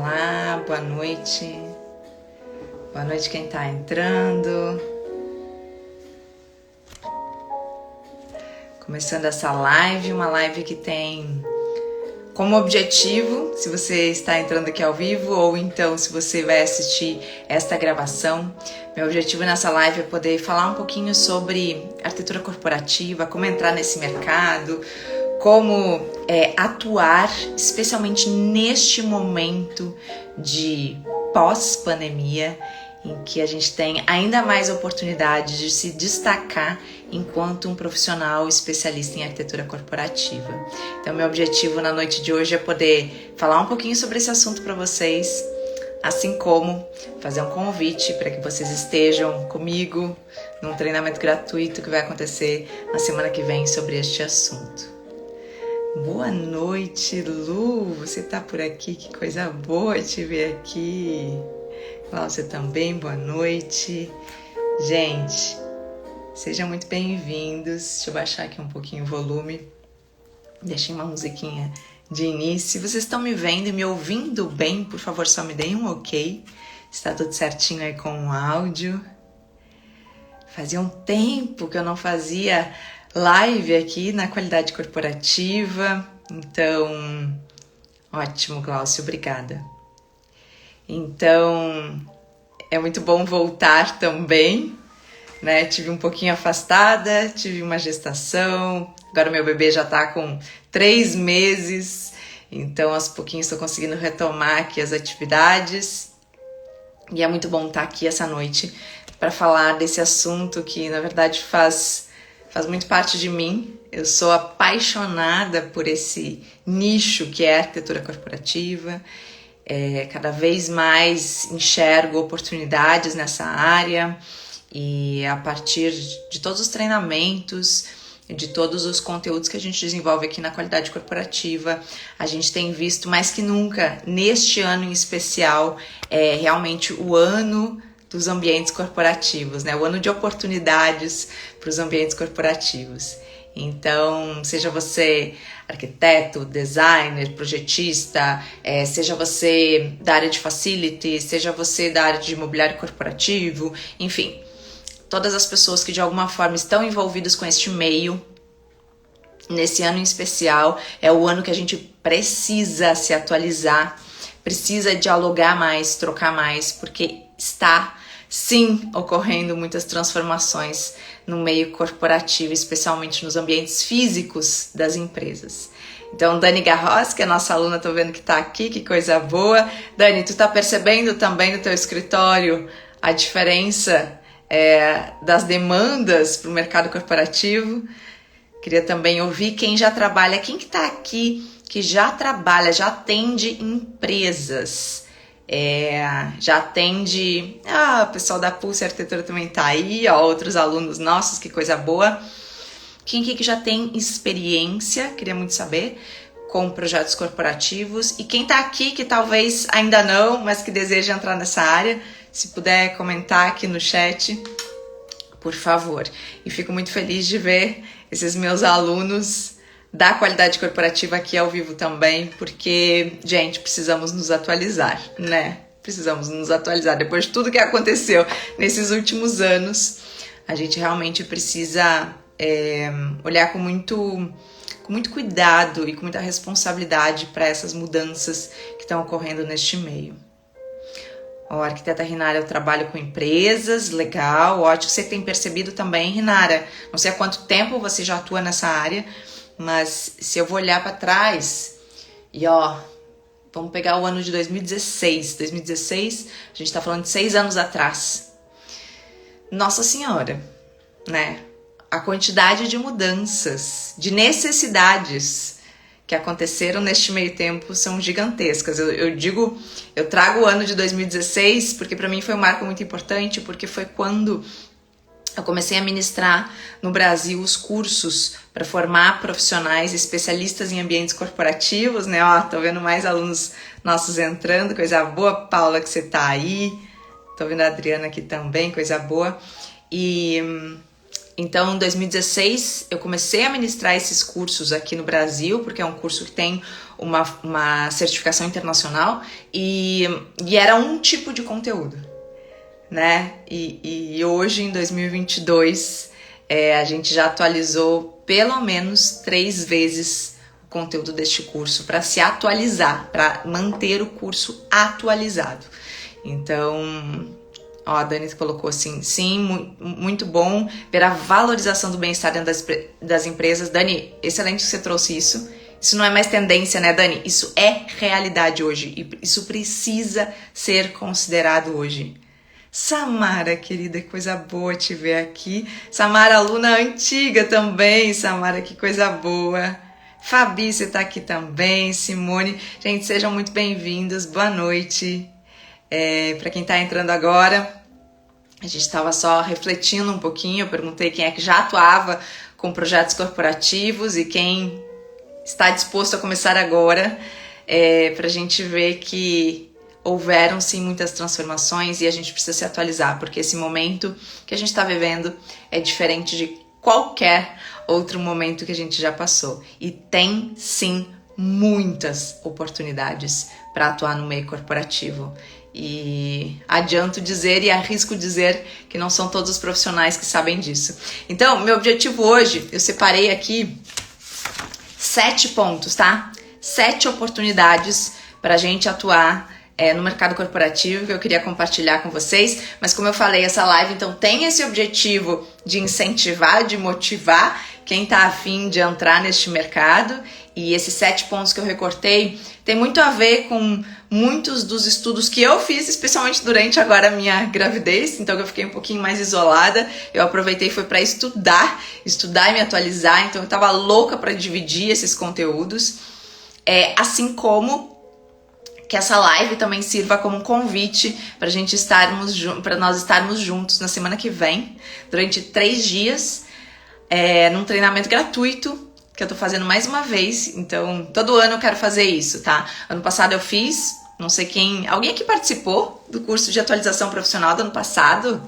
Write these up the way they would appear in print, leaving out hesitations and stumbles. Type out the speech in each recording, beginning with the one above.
Olá, boa noite. Boa noite quem está entrando. Começando essa live, uma live que tem como objetivo, se você está entrando aqui ao vivo ou então se você vai assistir esta gravação, meu objetivo nessa live é poder falar um pouquinho sobre arquitetura corporativa, como entrar nesse mercado, como atuar, especialmente neste momento de pós-pandemia, em que a gente tem ainda mais oportunidade de se destacar enquanto um profissional especialista em arquitetura corporativa. Então, meu objetivo na noite de hoje é poder falar um pouquinho sobre esse assunto para vocês, assim como fazer um convite para que vocês estejam comigo num treinamento gratuito que vai acontecer na semana que vem sobre este assunto. Boa noite, Lu! Você tá por aqui? Que coisa boa te ver aqui! Cláudia também, boa noite! Gente, sejam muito bem-vindos. Deixa eu baixar aqui um pouquinho o volume. Deixei uma musiquinha de início. Se vocês estão me vendo e me ouvindo bem, por favor, só me deem um ok. Está tudo certinho aí com o áudio. Fazia um tempo que eu não fazia live aqui na qualidade corporativa, então, ótimo, Glaucio, obrigada. Então, é muito bom voltar também, né? Tive um pouquinho afastada, tive uma gestação, agora meu bebê já tá com 3 meses, então aos pouquinhos estou conseguindo retomar aqui as atividades e é muito bom estar aqui essa noite para falar desse assunto que, na verdade, faz muito parte de mim. Eu sou apaixonada por esse nicho que é a arquitetura corporativa. Cada vez mais enxergo oportunidades nessa área e a partir de todos os treinamentos, de todos os conteúdos que a gente desenvolve aqui na qualidade corporativa, a gente tem visto mais que nunca, neste ano em especial, realmente o ano dos ambientes corporativos, né? O ano de oportunidades para os ambientes corporativos. Então, seja você arquiteto, designer, projetista, seja você da área de facility, seja você da área de imobiliário corporativo, enfim, todas as pessoas que de alguma forma estão envolvidas com este meio, nesse ano em especial, é o ano que a gente precisa se atualizar, precisa dialogar mais, trocar mais, porque está, sim, ocorrendo muitas transformações no meio corporativo, especialmente nos ambientes físicos das empresas. Então, Dani Garros, que é a nossa aluna, tô vendo que tá aqui, que coisa boa. Dani, tu tá percebendo também no teu escritório a diferença das demandas para o mercado corporativo? Queria também ouvir quem já trabalha, quem que tá aqui, que já trabalha, já atende empresas. Já atende, o pessoal da Pulse Arquitetura também tá aí, outros alunos nossos, que coisa boa. Quem aqui que já tem experiência, queria muito saber, com projetos corporativos, e quem tá aqui que talvez ainda não, mas que deseja entrar nessa área, se puder comentar aqui no chat, por favor. E fico muito feliz de ver esses meus alunos da qualidade corporativa aqui ao vivo também, porque, gente, precisamos nos atualizar, né? Precisamos nos atualizar. Depois de tudo que aconteceu nesses últimos anos, a gente realmente precisa olhar com muito cuidado e com muita responsabilidade para essas mudanças que estão ocorrendo neste meio. Arquiteta Rinara, eu trabalho com empresas, legal, ótimo. Você tem percebido também, Rinara, não sei há quanto tempo você já atua nessa área, mas se eu vou olhar para trás e vamos pegar o ano de 2016. 2016, a gente está falando de 6 anos atrás. Nossa Senhora, né? A quantidade de mudanças, de necessidades que aconteceram neste meio tempo são gigantescas. Eu trago o ano de 2016 porque para mim foi um marco muito importante, porque foi quando eu comecei a ministrar no Brasil os cursos para formar profissionais especialistas em ambientes corporativos, né? Tô vendo mais alunos nossos entrando, coisa boa. Paula, que você tá aí. Tô vendo a Adriana aqui também, coisa boa. E então, em 2016, eu comecei a ministrar esses cursos aqui no Brasil, porque é um curso que tem uma certificação internacional e era um tipo de conteúdo, né? E hoje, em 2022, a gente já atualizou pelo menos 3 vezes o conteúdo deste curso para se atualizar, para manter o curso atualizado. Então, ó, a Dani colocou assim, sim, muito bom ver a valorização do bem-estar dentro das empresas. Dani, excelente que você trouxe isso. Isso não é mais tendência, né, Dani? Isso é realidade hoje e isso precisa ser considerado hoje. Samara, querida, que coisa boa te ver aqui. Samara, aluna antiga também. Samara, que coisa boa. Fabi, você tá aqui também. Simone, gente, sejam muito bem-vindos. Boa noite. Para quem tá entrando agora, a gente estava só refletindo um pouquinho. Eu perguntei quem é que já atuava com projetos corporativos e quem está disposto a começar agora, para a gente ver que houveram sim muitas transformações e a gente precisa se atualizar, porque esse momento que a gente está vivendo é diferente de qualquer outro momento que a gente já passou. E tem sim muitas oportunidades para atuar no meio corporativo. E adianto dizer e arrisco dizer que não são todos os profissionais que sabem disso. Então, meu objetivo hoje, eu separei aqui 7 pontos, tá? 7 oportunidades para a gente atuar no mercado corporativo que eu queria compartilhar com vocês. Mas como eu falei, essa live então tem esse objetivo de incentivar, de motivar quem tá afim de entrar neste mercado. E esses 7 pontos que eu recortei tem muito a ver com muitos dos estudos que eu fiz, especialmente durante agora a minha gravidez, então eu fiquei um pouquinho mais isolada. Eu aproveitei foi para estudar e me atualizar, então eu tava louca para dividir esses conteúdos, assim como que essa live também sirva como um convite para nós estarmos juntos na semana que vem, durante 3 dias, num treinamento gratuito que eu tô fazendo mais uma vez. Então todo ano eu quero fazer isso, tá? Ano passado eu fiz, não sei quem, alguém aqui participou do curso de atualização profissional do ano passado,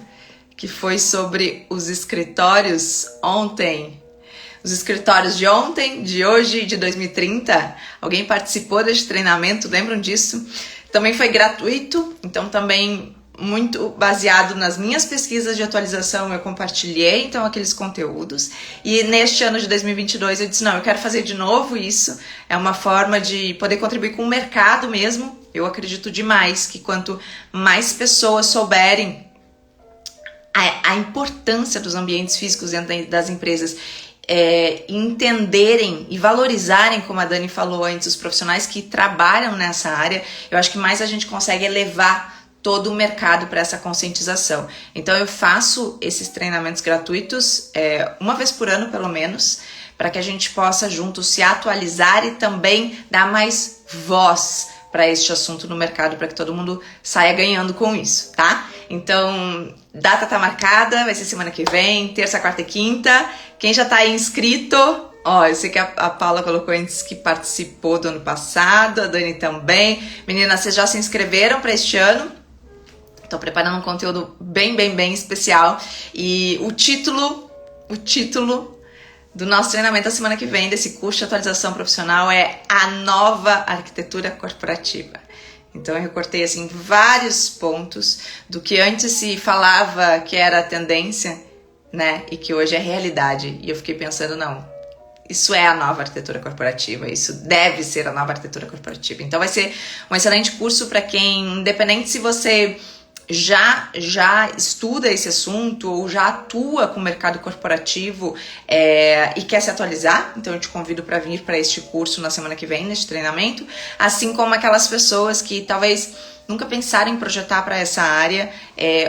que foi sobre os escritórios ontem. Os escritórios de ontem, de hoje e de 2030. Alguém participou desse treinamento, lembram disso? Também foi gratuito, então também muito baseado nas minhas pesquisas de atualização, eu compartilhei então aqueles conteúdos. E neste ano de 2022 eu disse, não, eu quero fazer de novo isso. É uma forma de poder contribuir com o mercado mesmo. Eu acredito demais que quanto mais pessoas souberem a importância dos ambientes físicos dentro das empresas, entenderem e valorizarem, como a Dani falou antes, os profissionais que trabalham nessa área, eu acho que mais a gente consegue elevar todo o mercado para essa conscientização. Então eu faço esses treinamentos gratuitos uma vez por ano pelo menos, para que a gente possa juntos se atualizar e também dar mais voz para este assunto no mercado, para que todo mundo saia ganhando com isso, tá? Então, data tá marcada, vai ser semana que vem, terça, quarta e quinta. Quem já tá aí inscrito, eu sei que a Paula colocou antes que participou do ano passado, a Dani também. Meninas, vocês já se inscreveram para este ano? Estou preparando um conteúdo bem especial. E o título do nosso treinamento da semana que vem, desse curso de atualização profissional, é A Nova Arquitetura Corporativa. Então eu recortei assim vários pontos do que antes se falava que era tendência, né, e que hoje é realidade. E eu fiquei pensando, não, isso é a nova arquitetura corporativa, isso deve ser a nova arquitetura corporativa. Então vai ser um excelente curso para quem, independente se você já estuda esse assunto ou já atua com o mercado corporativo e quer se atualizar, então eu te convido para vir para este curso na semana que vem, neste treinamento, assim como aquelas pessoas que talvez nunca pensaram em projetar para essa área,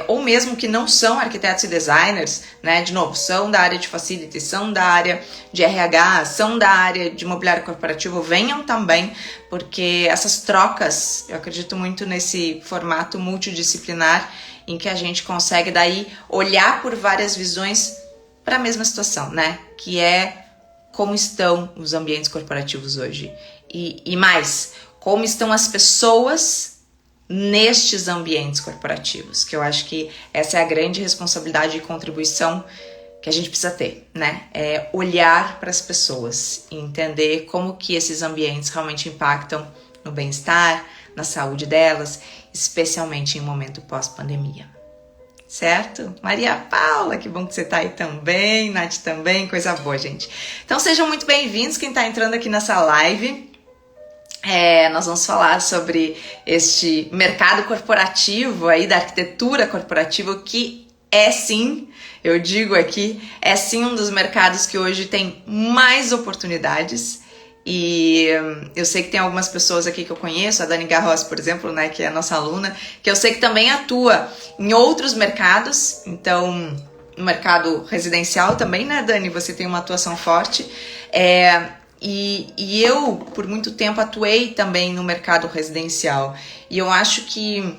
ou mesmo que não são arquitetos e designers, né? De novo, são da área de facility, são da área de RH, são da área de mobiliário corporativo, venham também, porque essas trocas, eu acredito muito nesse formato multidisciplinar, em que a gente consegue daí olhar por várias visões para a mesma situação, né? Que é como estão os ambientes corporativos hoje. E mais, como estão as pessoas nestes ambientes corporativos, que eu acho que essa é a grande responsabilidade e contribuição que que a gente precisa ter, né? É olhar para as pessoas e entender como que esses ambientes realmente impactam no bem-estar, na saúde delas, especialmente em momento pós-pandemia. Certo? Maria Paula, que bom que você tá aí também, Nath também, coisa boa, gente. Então sejam muito bem-vindos quem tá entrando aqui nessa live. Nós vamos falar sobre este mercado corporativo aí, da arquitetura corporativa, que é sim, eu digo aqui, é sim um dos mercados que hoje tem mais oportunidades. E eu sei que tem algumas pessoas aqui que eu conheço, a Dani Garros, por exemplo, né, que é a nossa aluna, que eu sei que também atua em outros mercados, então no mercado residencial também, né, Dani, você tem uma atuação forte, e eu, por muito tempo, atuei também no mercado residencial, e eu acho que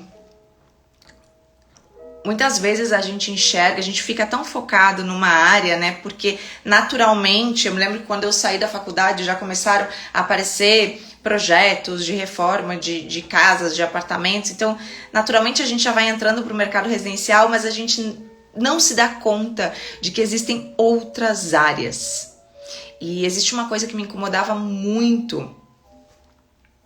muitas vezes a gente enxerga, a gente fica tão focado numa área, né? Porque naturalmente, eu me lembro que quando eu saí da faculdade já começaram a aparecer projetos de reforma de casas, de apartamentos. Então, naturalmente a gente já vai entrando para o mercado residencial, mas a gente não se dá conta de que existem outras áreas. E existe uma coisa que me incomodava muito,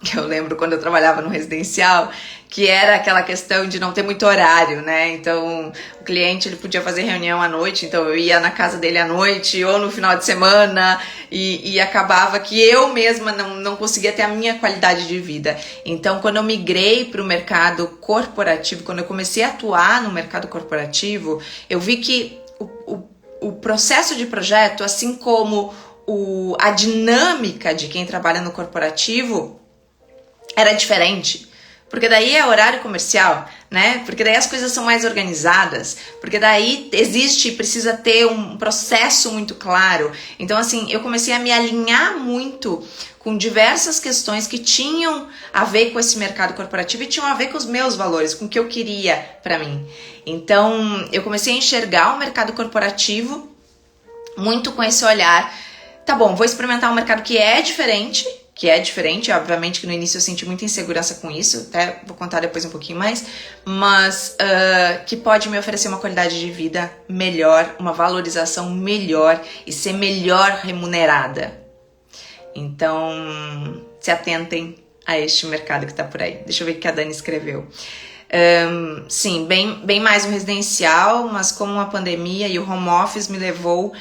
que eu lembro quando eu trabalhava no residencial, que era aquela questão de não ter muito horário, né? Então, o cliente ele podia fazer reunião à noite, então eu ia na casa dele à noite ou no final de semana e acabava que eu mesma não conseguia ter a minha qualidade de vida. Então, quando eu migrei para o mercado corporativo, quando eu comecei a atuar no mercado corporativo, eu vi que o processo de projeto, assim como a dinâmica de quem trabalha no corporativo, era diferente, porque daí é horário comercial, né? Porque daí as coisas são mais organizadas, porque daí precisa ter um processo muito claro. Então, assim, eu comecei a me alinhar muito com diversas questões que tinham a ver com esse mercado corporativo e tinham a ver com os meus valores, com o que eu queria para mim. Então, eu comecei a enxergar o mercado corporativo muito com esse olhar. Tá bom, vou experimentar um mercado que é diferente, obviamente que no início eu senti muita insegurança com isso, até vou contar depois um pouquinho mais, mas que pode me oferecer uma qualidade de vida melhor, uma valorização melhor e ser melhor remunerada. Então, se atentem a este mercado que está por aí. Deixa eu ver o que a Dani escreveu. Sim, bem mais um residencial, mas como a pandemia e o home office me levou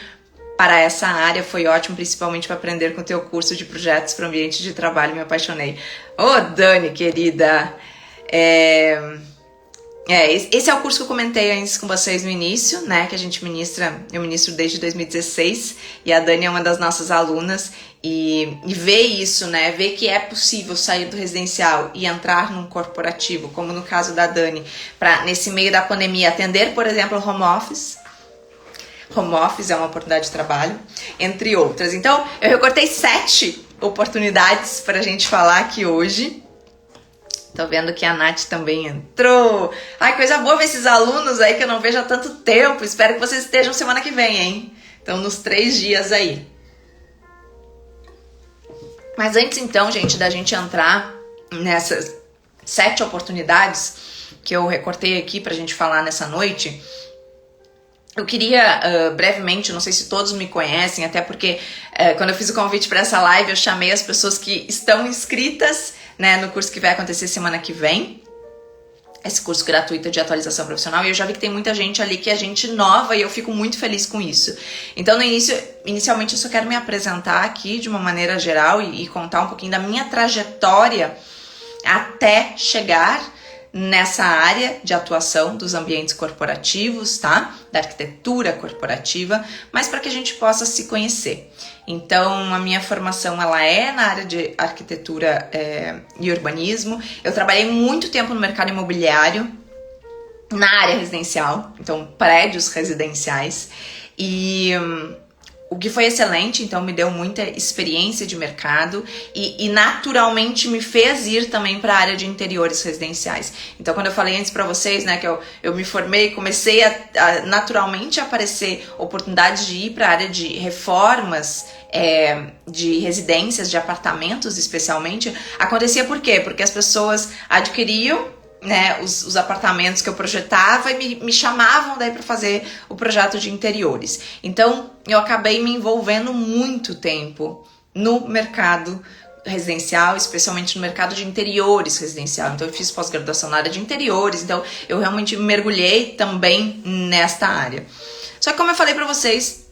para essa área, foi ótimo, principalmente para aprender com o teu curso de projetos para o ambiente de trabalho, me apaixonei. Ô, Dani, querida, esse é o curso que eu comentei antes com vocês no início, né, que a gente eu ministro desde 2016, e a Dani é uma das nossas alunas, e ver isso, né, ver que é possível sair do residencial e entrar num corporativo, como no caso da Dani, para nesse meio da pandemia atender, por exemplo, o home office. Home office é uma oportunidade de trabalho, entre outras. Então, eu recortei 7 oportunidades para a gente falar aqui hoje. Tô vendo que a Nath também entrou. Ai, coisa boa ver esses alunos aí que eu não vejo há tanto tempo. Espero que vocês estejam semana que vem, hein? Então, nos 3 dias aí. Mas antes, então, gente, da gente entrar nessas 7 oportunidades que eu recortei aqui pra gente falar nessa noite, eu queria, brevemente, não sei se todos me conhecem, até porque quando eu fiz o convite para essa live, eu chamei as pessoas que estão inscritas, né, no curso que vai acontecer semana que vem, esse curso gratuito de atualização profissional, e eu já vi que tem muita gente ali que é gente nova e eu fico muito feliz com isso. Então, inicialmente, eu só quero me apresentar aqui de uma maneira geral e contar um pouquinho da minha trajetória até chegar nessa área de atuação dos ambientes corporativos, tá? Da arquitetura corporativa, mas para que a gente possa se conhecer. Então, a minha formação ela é na área de arquitetura e urbanismo. Eu trabalhei muito tempo no mercado imobiliário, na área residencial, então prédios residenciais, e o que foi excelente, então me deu muita experiência de mercado e naturalmente me fez ir também para a área de interiores residenciais. Então, quando eu falei antes para vocês, né, que eu me formei, comecei a naturalmente aparecer oportunidades de ir para a área de reformas, de residências, de apartamentos especialmente. Acontecia por quê? Porque as pessoas adquiriam né, os apartamentos que eu projetava e me chamavam daí para fazer o projeto de interiores. Então, eu acabei me envolvendo muito tempo no mercado residencial, especialmente no mercado de interiores residencial. Então, eu fiz pós-graduação na área de interiores, então eu realmente mergulhei também nesta área. Só que, como eu falei para vocês,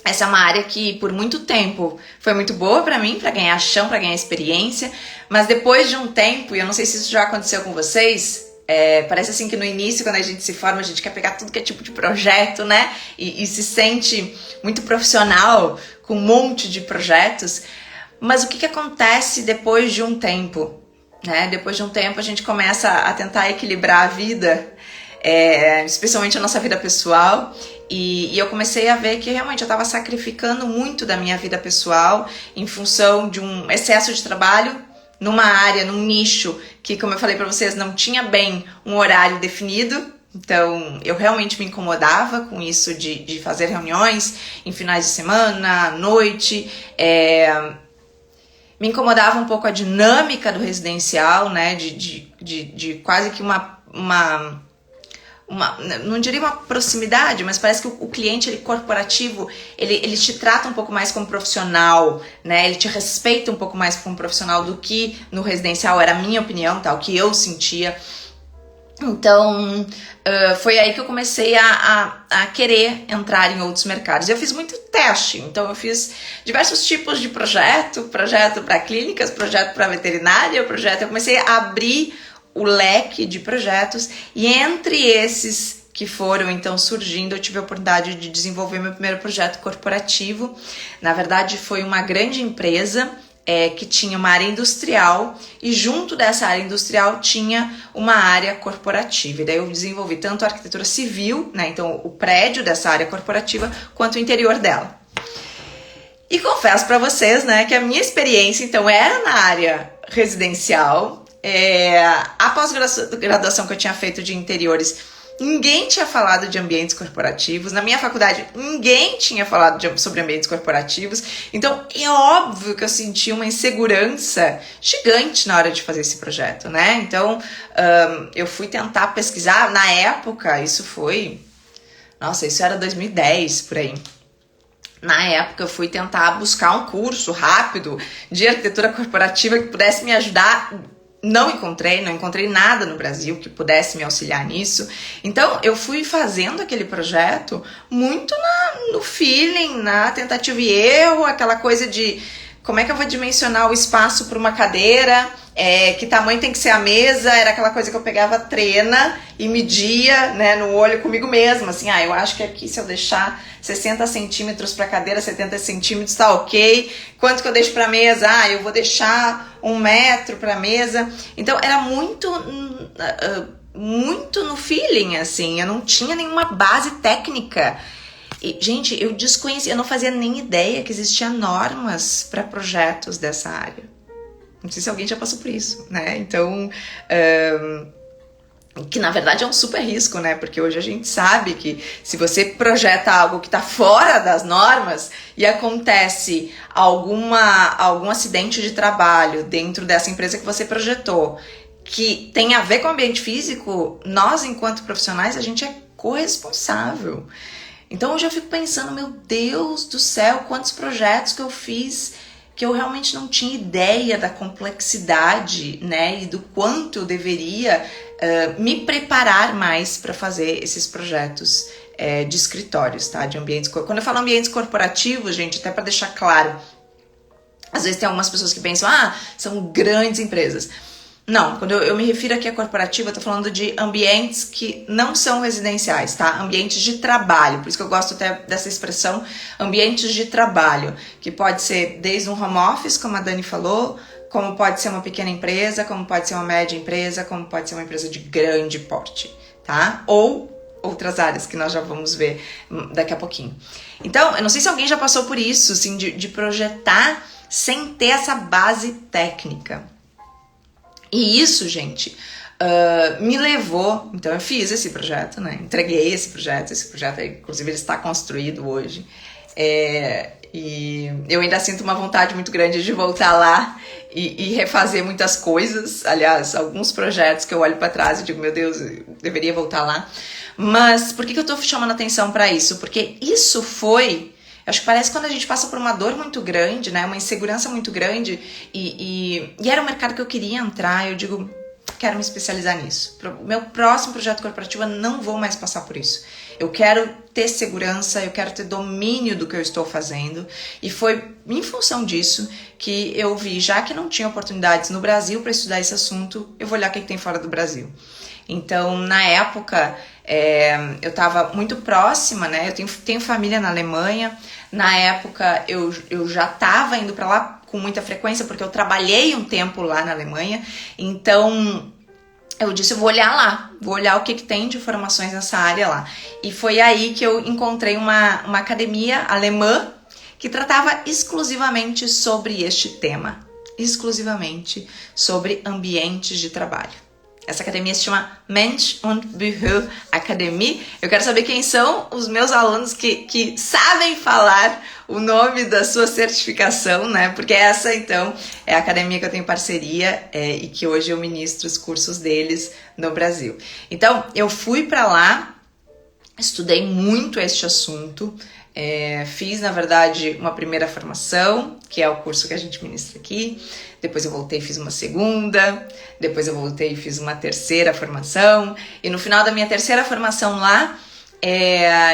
essa é uma área que por muito tempo foi muito boa para mim, para ganhar chão, para ganhar experiência, mas depois de um tempo, e eu não sei se isso já aconteceu com vocês, parece assim que no início, quando a gente se forma, a gente quer pegar tudo que é tipo de projeto, né? E se sente muito profissional com um monte de projetos, mas o que acontece depois de um tempo, né? Depois de um tempo a gente começa a tentar equilibrar a vida, especialmente a nossa vida pessoal, e eu comecei a ver que realmente eu estava sacrificando muito da minha vida pessoal em função de um excesso de trabalho numa área, num nicho que, como eu falei para vocês, não tinha bem um horário definido. Então, eu realmente me incomodava com isso de fazer reuniões em finais de semana, à noite. Me incomodava um pouco a dinâmica do residencial, né? De quase que uma, não diria uma proximidade, mas parece que o cliente corporativo, ele te trata um pouco mais como profissional, né? Ele te respeita um pouco mais como profissional do que no residencial, era a minha opinião, tá? O que eu sentia. Então, foi aí que eu comecei a querer entrar em outros mercados. Eu fiz muito teste, então eu fiz diversos tipos de projeto para clínicas, projeto para veterinária, eu comecei a abrir o leque de projetos, e entre esses que foram então surgindo, eu tive a oportunidade de desenvolver meu primeiro projeto corporativo. Na verdade, foi uma grande empresa que tinha uma área industrial, e junto dessa área industrial tinha uma área corporativa. E daí eu desenvolvi tanto a arquitetura civil, né, então o prédio dessa área corporativa, quanto o interior dela. E confesso para vocês, né, que a minha experiência então era na área residencial. A pós-graduação que eu tinha feito de interiores, ninguém tinha falado de ambientes corporativos. Na minha faculdade, ninguém tinha falado sobre ambientes corporativos. Então, é óbvio que eu senti uma insegurança gigante na hora de fazer esse projeto, né? Então, eu fui tentar pesquisar. Na época, isso era 2010, por aí. Na época, eu fui tentar buscar um curso rápido de arquitetura corporativa que pudesse me ajudar. Não encontrei nada no Brasil que pudesse me auxiliar nisso. Então, eu fui fazendo aquele projeto muito no feeling, na tentativa e erro, aquela coisa de como é que eu vou dimensionar o espaço para uma cadeira, que tamanho tem que ser a mesa. Era aquela coisa que eu pegava a trena e media, né, no olho comigo mesma, assim, eu acho que aqui se eu deixar 60 centímetros para a cadeira, 70 centímetros tá ok. Quanto que eu deixo para a mesa? Eu vou deixar 1 metro para a mesa. Então era muito no feeling, assim, eu não tinha nenhuma base técnica. E, gente, eu desconhecia, eu não fazia nem ideia que existiam normas para projetos dessa área. Não sei se alguém já passou por isso, né? Então, que na verdade é um super risco, né? Porque hoje a gente sabe que se você projeta algo que está fora das normas e acontece algum acidente de trabalho dentro dessa empresa que você projetou, que tem a ver com o ambiente físico, nós, enquanto profissionais, a gente é corresponsável. Então hoje eu fico pensando, meu Deus do céu, quantos projetos que eu fiz que eu realmente não tinha ideia da complexidade, né, e do quanto eu deveria me preparar mais para fazer esses projetos de escritórios, tá, de ambientes. Quando eu falo ambientes corporativos, gente, até para deixar claro, às vezes tem algumas pessoas que pensam, são grandes empresas. Não, quando eu me refiro aqui a corporativa, eu tô falando de ambientes que não são residenciais, tá? Ambientes de trabalho, por isso que eu gosto até dessa expressão, ambientes de trabalho, que pode ser desde um home office, como a Dani falou, como pode ser uma pequena empresa, como pode ser uma média empresa, como pode ser uma empresa de grande porte, tá? Ou outras áreas que nós já vamos ver daqui a pouquinho. Então, eu não sei se alguém já passou por isso, assim, de projetar sem ter essa base técnica. E isso, gente, me levou... Então, eu fiz esse projeto, né? Entreguei esse projeto, inclusive, ele está construído hoje. E eu ainda sinto uma vontade muito grande de voltar lá e refazer muitas coisas. Aliás, alguns projetos que eu olho para trás e digo, meu Deus, eu deveria voltar lá. Mas por que eu tô chamando atenção para isso? Porque isso foi... Acho que parece quando a gente passa por uma dor muito grande, né? Uma insegurança muito grande. E era um mercado que eu queria entrar. Eu digo, quero me especializar nisso. Meu próximo projeto corporativo, eu não vou mais passar por isso. Eu quero ter segurança, eu quero ter domínio do que eu estou fazendo. E foi em função disso que eu vi, já que não tinha oportunidades no Brasil para estudar esse assunto, eu vou olhar o que tem fora do Brasil. Então, na época, eu estava muito próxima, né? Eu tenho família na Alemanha. Na época, eu já estava indo para lá com muita frequência, porque eu trabalhei um tempo lá na Alemanha. Então, eu disse, eu vou olhar lá, vou olhar o que tem de informações nessa área lá. E foi aí que eu encontrei uma academia alemã que tratava exclusivamente sobre este tema. Exclusivamente sobre ambientes de trabalho. Essa academia se chama Mensch und Büro Akademie. Eu quero saber quem são os meus alunos que sabem falar o nome da sua certificação, né? Porque essa, então, é a academia que eu tenho parceria e que hoje eu ministro os cursos deles no Brasil. Então, eu fui para lá, estudei muito este assunto, fiz, na verdade, uma primeira formação, que é o curso que a gente ministra aqui. Depois eu voltei e fiz uma segunda, depois eu voltei e fiz uma terceira formação. E no final da minha terceira formação lá,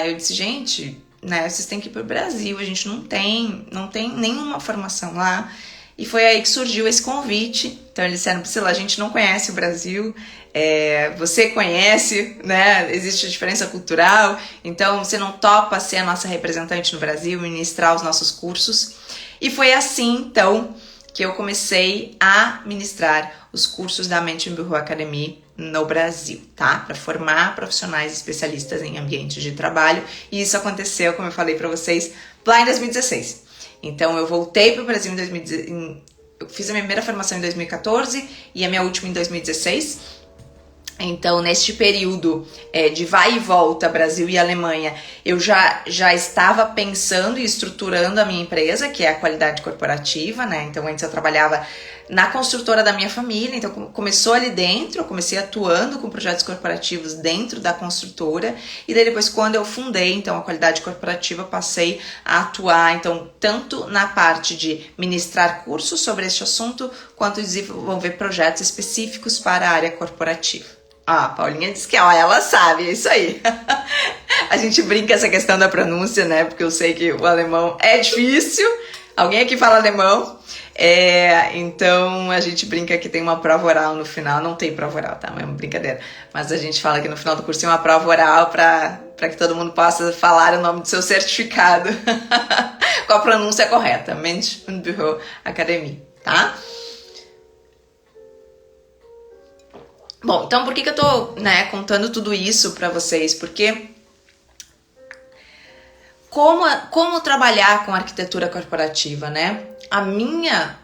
eu disse, gente, né, vocês têm que ir para o Brasil, a gente não tem nenhuma formação lá. E foi aí que surgiu esse convite. Então eles disseram, Priscila, a gente não conhece o Brasil, você conhece, né? Existe diferença cultural, então você não topa ser a nossa representante no Brasil, ministrar os nossos cursos. E foi assim, então, que eu comecei a ministrar os cursos da Mensch und Büro Akademie no Brasil, tá? Para formar profissionais especialistas em ambientes de trabalho. E isso aconteceu, como eu falei para vocês, lá em 2016. Então eu voltei para o Brasil em 2016, eu fiz a minha primeira formação em 2014 e a minha última em 2016. Então, neste período de vai e volta Brasil e Alemanha, eu já estava pensando e estruturando a minha empresa, que é a Qualidade Corporativa, né? Então, antes eu trabalhava na construtora da minha família, então começou ali dentro, eu comecei atuando com projetos corporativos dentro da construtora, e daí depois, quando eu fundei, então, a Qualidade Corporativa, passei a atuar, então, tanto na parte de ministrar cursos sobre este assunto, quanto desenvolver projetos específicos para a área corporativa. Ah, a Paulinha disse que ela sabe, é isso aí. A gente brinca essa questão da pronúncia, né? Porque eu sei que o alemão é difícil. Alguém aqui fala alemão? Então a gente brinca que tem uma prova oral no final. Não tem prova oral, tá? É uma brincadeira. Mas a gente fala que no final do curso tem uma prova oral para que todo mundo possa falar o nome do seu certificado com a pronúncia correta. Mensch und Büro Akademie, tá? Bom, então por que eu tô, né, contando tudo isso pra vocês? Porque como trabalhar com arquitetura corporativa, né?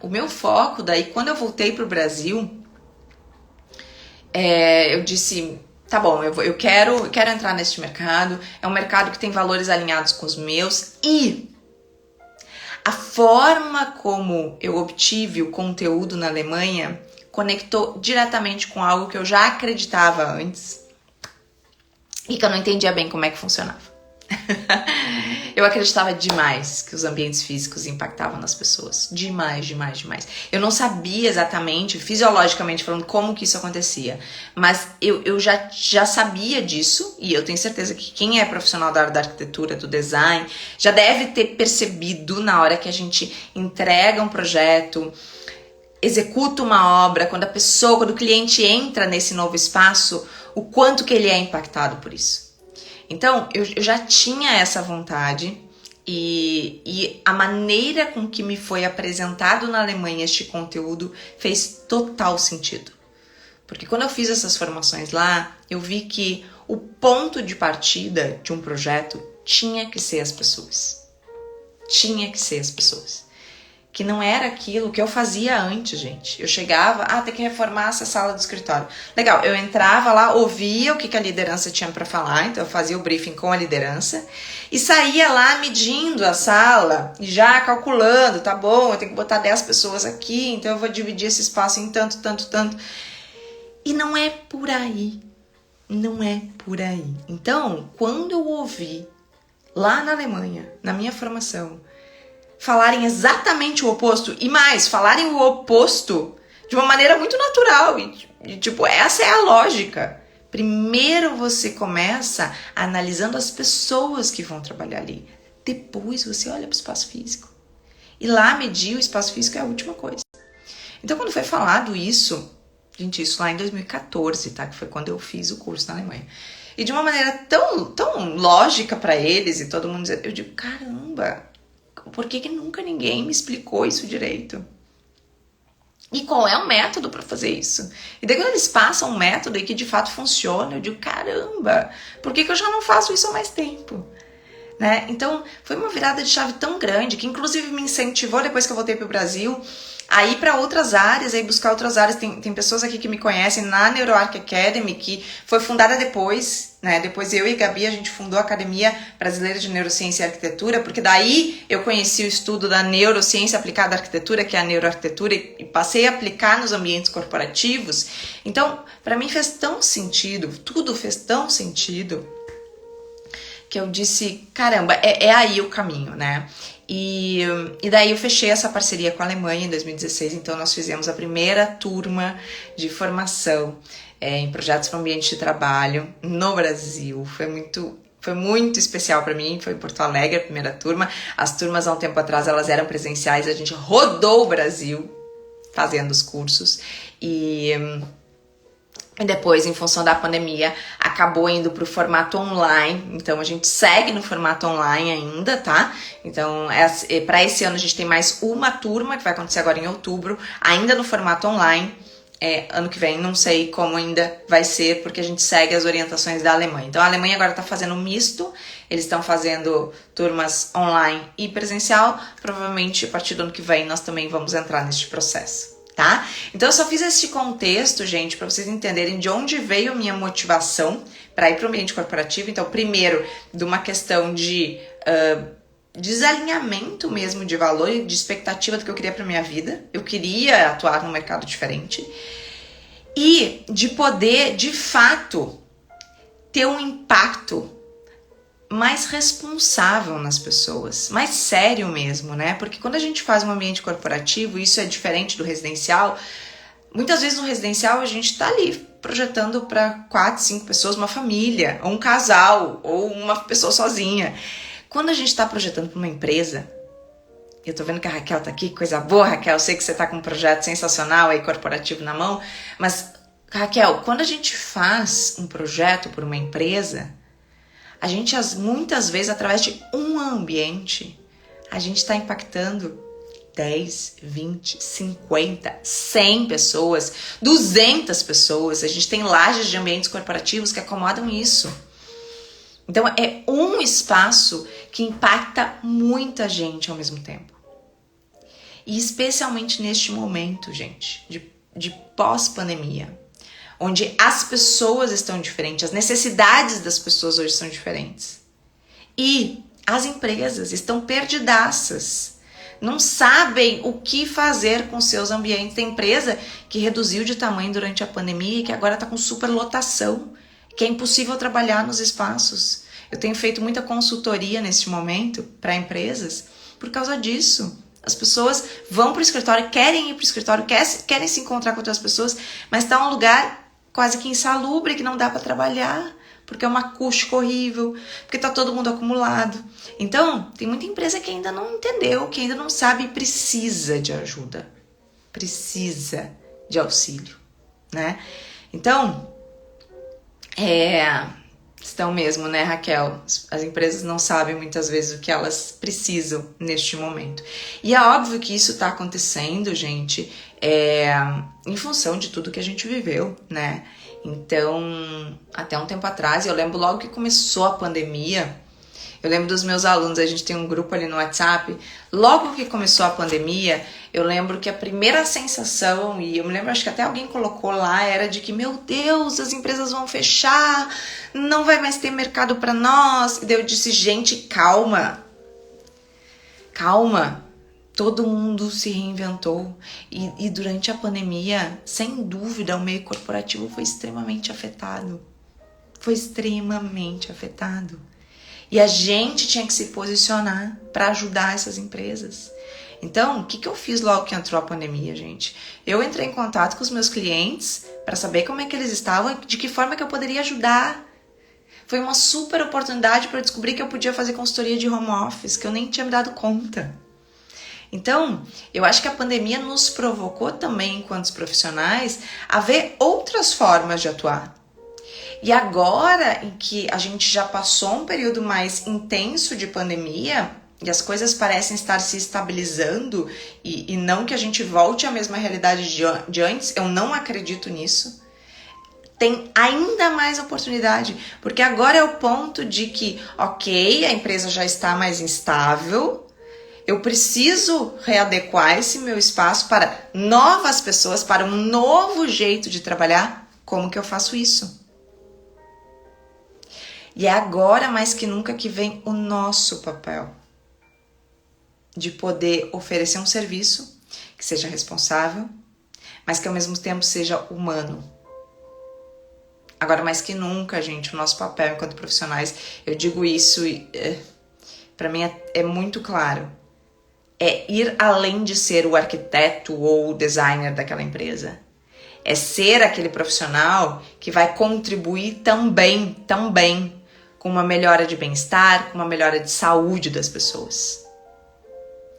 O meu foco daí, quando eu voltei pro Brasil, eu disse, tá bom, eu quero entrar neste mercado, é um mercado que tem valores alinhados com os meus, e a forma como eu obtive o conteúdo na Alemanha conectou diretamente com algo que eu já acreditava antes e que eu não entendia bem como é que funcionava. Eu acreditava demais que os ambientes físicos impactavam nas pessoas. Demais, demais, demais. Eu não sabia exatamente, fisiologicamente falando, como que isso acontecia. Mas eu já sabia disso, e eu tenho certeza que quem é profissional da área da arquitetura, do design, já deve ter percebido na hora que a gente entrega um projeto, executa uma obra, quando o cliente entra nesse novo espaço, o quanto que ele é impactado por isso. Então, eu já tinha essa vontade e a maneira com que me foi apresentado na Alemanha este conteúdo fez total sentido. Porque quando eu fiz essas formações lá, eu vi que o ponto de partida de um projeto tinha que ser as pessoas. Tinha que ser as pessoas. que não era aquilo que eu fazia antes, gente. Eu chegava, tem que reformar essa sala do escritório. Legal, eu entrava lá, ouvia o que a liderança tinha para falar, então eu fazia o briefing com a liderança e saía lá medindo a sala e já calculando, tá bom, eu tenho que botar 10 pessoas aqui, então eu vou dividir esse espaço em tanto, tanto, tanto. E não é por aí. Não é por aí. Então, quando eu ouvi lá na Alemanha, na minha formação, falarem exatamente o oposto, e mais, falarem o oposto de uma maneira muito natural, e tipo, essa é a lógica. Primeiro você começa analisando as pessoas que vão trabalhar ali. Depois você olha para o espaço físico. E lá medir o espaço físico é a última coisa. Então, quando foi falado isso, gente, isso lá em 2014, tá? Que foi quando eu fiz o curso na Alemanha. E de uma maneira tão lógica para eles, e todo mundo eu digo, caramba, por que nunca ninguém me explicou isso direito? E qual é o método para fazer isso? E daí quando eles passam um método e que de fato funciona, eu digo, caramba, por que eu já não faço isso há mais tempo? Né? Então, foi uma virada de chave tão grande que inclusive me incentivou, depois que eu voltei para o Brasil, a ir para outras áreas, a ir buscar outras áreas. Tem pessoas aqui que me conhecem na NeuroArc Academy, que foi fundada depois, né? Depois eu e a Gabi, a gente fundou a Academia Brasileira de Neurociência e Arquitetura, porque daí eu conheci o estudo da neurociência aplicada à arquitetura, que é a neuroarquitetura, e passei a aplicar nos ambientes corporativos. Então, para mim fez tão sentido, tudo fez tão sentido, que eu disse, caramba, é aí o caminho, né? E daí eu fechei essa parceria com a Alemanha em 2016, então nós fizemos a primeira turma de formação em projetos para o ambiente de trabalho no Brasil. Foi muito especial para mim, foi em Porto Alegre a primeira turma. As turmas há um tempo atrás elas eram presenciais, a gente rodou o Brasil fazendo os cursos e depois, em função da pandemia, acabou indo para o formato online. Então, a gente segue no formato online ainda, tá? Então, para esse ano, a gente tem mais uma turma, que vai acontecer agora em outubro, ainda no formato online. Ano que vem, não sei como ainda vai ser, porque a gente segue as orientações da Alemanha. Então, a Alemanha agora está fazendo um misto. Eles estão fazendo turmas online e presencial. Provavelmente, a partir do ano que vem, nós também vamos entrar neste processo. Tá? Então eu só fiz esse contexto, gente, para vocês entenderem de onde veio a minha motivação para ir para o ambiente corporativo. Então, primeiro, de uma questão de desalinhamento mesmo de valor e de expectativa do que eu queria para minha vida. Eu queria atuar num mercado diferente e de poder, de fato, ter um impacto mais responsável nas pessoas, mais sério mesmo, né? Porque quando a gente faz um ambiente corporativo, isso é diferente do residencial. Muitas vezes no residencial a gente tá ali projetando para 4, 5 pessoas, uma família, ou um casal, ou uma pessoa sozinha. Quando a gente tá projetando para uma empresa, eu tô vendo que a Raquel tá aqui, coisa boa, Raquel, eu sei que você tá com um projeto sensacional aí, corporativo na mão, mas, Raquel, quando a gente faz um projeto por uma empresa, a gente, muitas vezes, através de um ambiente, a gente está impactando 10, 20, 50, 100 pessoas, 200 pessoas. A gente tem lajes de ambientes corporativos que acomodam isso. Então, é um espaço que impacta muita gente ao mesmo tempo. E especialmente neste momento, gente, de pós-pandemia, onde as pessoas estão diferentes, as necessidades das pessoas hoje são diferentes. E as empresas estão perdidaças, não sabem o que fazer com seus ambientes. Tem empresa que reduziu de tamanho durante a pandemia e que agora está com superlotação, que é impossível trabalhar nos espaços. Eu tenho feito muita consultoria neste momento para empresas por causa disso. As pessoas vão para o escritório, querem ir para o escritório, querem se encontrar com outras pessoas, mas está um lugar quase que insalubre, que não dá para trabalhar, porque é uma acústica horrível, porque tá todo mundo acumulado. Então, tem muita empresa que ainda não entendeu, que ainda não sabe e precisa de ajuda, precisa de auxílio, né? Então, estão mesmo, né, Raquel? As empresas não sabem muitas vezes o que elas precisam neste momento. E é óbvio que isso está acontecendo, gente, em função de tudo que a gente viveu, né? Então, até um tempo atrás, eu lembro logo que começou a pandemia, Eu lembro dos meus alunos, a gente tem um grupo ali no WhatsApp. Logo que começou a pandemia, eu lembro que a primeira sensação, e eu me lembro, acho que até alguém colocou lá, era de que, meu Deus, as empresas vão fechar, não vai mais ter mercado para nós. E daí eu disse, gente, calma. Calma. Todo mundo se reinventou. E durante a pandemia, sem dúvida, o meio corporativo foi extremamente afetado. Foi extremamente afetado. E a gente tinha que se posicionar para ajudar essas empresas. Então, o que eu fiz logo que entrou a pandemia, gente? Eu entrei em contato com os meus clientes para saber como é que eles estavam e de que forma que eu poderia ajudar. Foi uma super oportunidade para eu descobrir que eu podia fazer consultoria de home office, que eu nem tinha me dado conta. Então, eu acho que a pandemia nos provocou também, enquanto profissionais, a ver outras formas de atuar. E agora, em que a gente já passou um período mais intenso de pandemia, e as coisas parecem estar se estabilizando, e não que a gente volte à mesma realidade de antes, eu não acredito nisso, tem ainda mais oportunidade, porque agora é o ponto de que, ok, a empresa já está mais instável, eu preciso readequar esse meu espaço para novas pessoas, para um novo jeito de trabalhar. Como que eu faço isso? E é agora mais que nunca que vem o nosso papel de poder oferecer um serviço que seja responsável, mas que ao mesmo tempo seja humano. Agora mais que nunca, gente, o nosso papel enquanto profissionais, eu digo isso e para mim é muito claro, é ir além de ser o arquiteto ou o designer daquela empresa. É ser aquele profissional que vai contribuir também com uma melhora de bem-estar, com uma melhora de saúde das pessoas.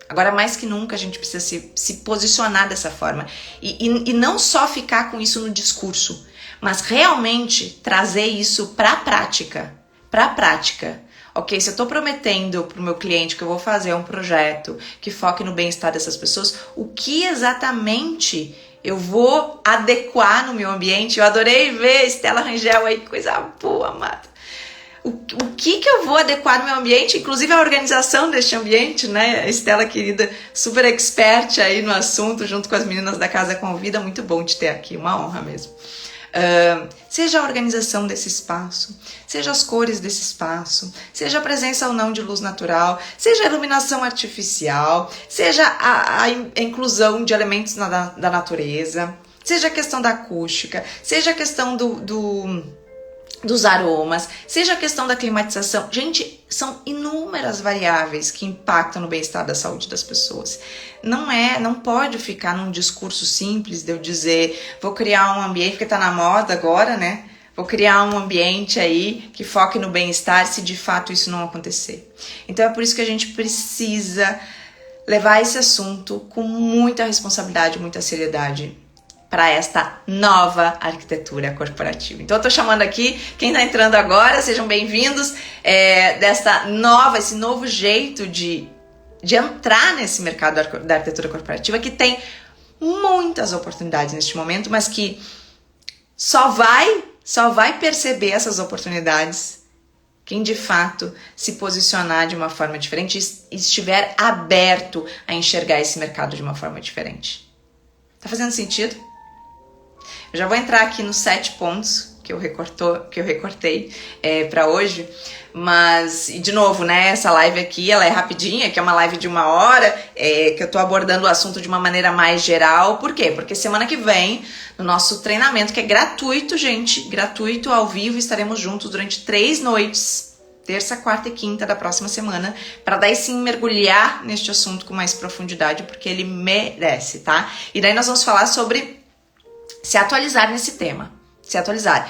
Agora, mais que nunca, a gente precisa se posicionar dessa forma. E não só ficar com isso no discurso, mas realmente trazer isso para a prática. Para a prática. Ok, se eu estou prometendo para o meu cliente que eu vou fazer um projeto que foque no bem-estar dessas pessoas, o que exatamente eu vou adequar no meu ambiente? Eu adorei ver Estela Rangel aí, que coisa boa, amada. O que eu vou adequar no meu ambiente, inclusive a organização deste ambiente, né? A Estela, querida, super expert aí no assunto, junto com as meninas da Casa Convida, muito bom te ter aqui, uma honra mesmo. Seja a organização desse espaço, seja as cores desse espaço, seja a presença ou não de luz natural, seja a iluminação artificial, seja a inclusão de elementos da natureza, seja a questão da acústica, seja a questão dos aromas, seja a questão da climatização. Gente, são inúmeras variáveis que impactam no bem-estar da saúde das pessoas. Não pode ficar num discurso simples de eu dizer, vou criar um ambiente, porque tá na moda agora, né? Vou criar um ambiente aí que foque no bem-estar, se de fato isso não acontecer. Então é por isso que a gente precisa levar esse assunto com muita responsabilidade, muita seriedade, para esta nova arquitetura corporativa. Então eu tô chamando aqui, quem tá entrando agora, sejam bem-vindos, esse novo jeito de entrar nesse mercado da arquitetura corporativa, que tem muitas oportunidades neste momento, mas que só vai perceber essas oportunidades quem de fato se posicionar de uma forma diferente e estiver aberto a enxergar esse mercado de uma forma diferente. Tá fazendo sentido? Eu já vou entrar aqui nos 7 pontos que eu recortei para hoje, mas, e de novo, né, essa live aqui, ela é rapidinha, que é uma live de 1 hora, que eu tô abordando o assunto de uma maneira mais geral. Por quê? Porque semana que vem, no nosso treinamento, que é gratuito, gente, gratuito, ao vivo, estaremos juntos durante 3 noites, terça, quarta e quinta da próxima semana, para daí sim mergulhar neste assunto com mais profundidade, porque ele merece, tá? E daí nós vamos falar sobre se atualizar nesse tema. Se atualizar.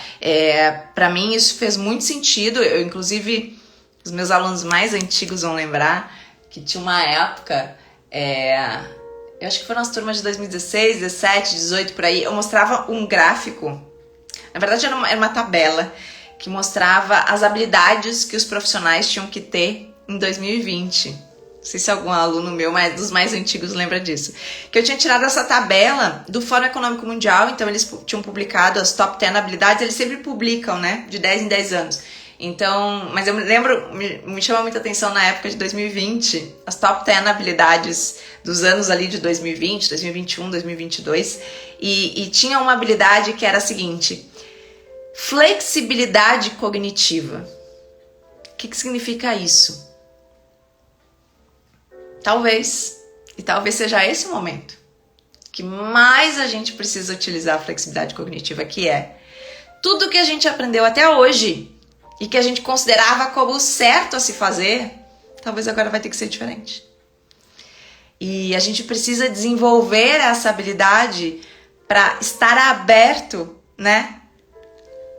Para mim isso fez muito sentido. Eu, inclusive, os meus alunos mais antigos vão lembrar que tinha uma época, eu acho que foram as turmas de 2016, 17, 18, por aí, eu mostrava um gráfico, na verdade era uma tabela, que mostrava as habilidades que os profissionais tinham que ter em 2020. Não sei se algum aluno meu, mas dos mais antigos, lembra disso. Que eu tinha tirado essa tabela do Fórum Econômico Mundial, então eles tinham publicado as top 10 habilidades, eles sempre publicam, né, de 10 em 10 anos. Então, mas eu me lembro, me chama muita atenção na época de 2020, as top 10 habilidades dos anos ali de 2020, 2021, 2022, e tinha uma habilidade que era a seguinte: flexibilidade cognitiva. O que significa isso? Talvez seja esse o momento que mais a gente precisa utilizar a flexibilidade cognitiva, que é tudo que a gente aprendeu até hoje e que a gente considerava como certo a se fazer, talvez agora vai ter que ser diferente. E a gente precisa desenvolver essa habilidade para estar aberto, né,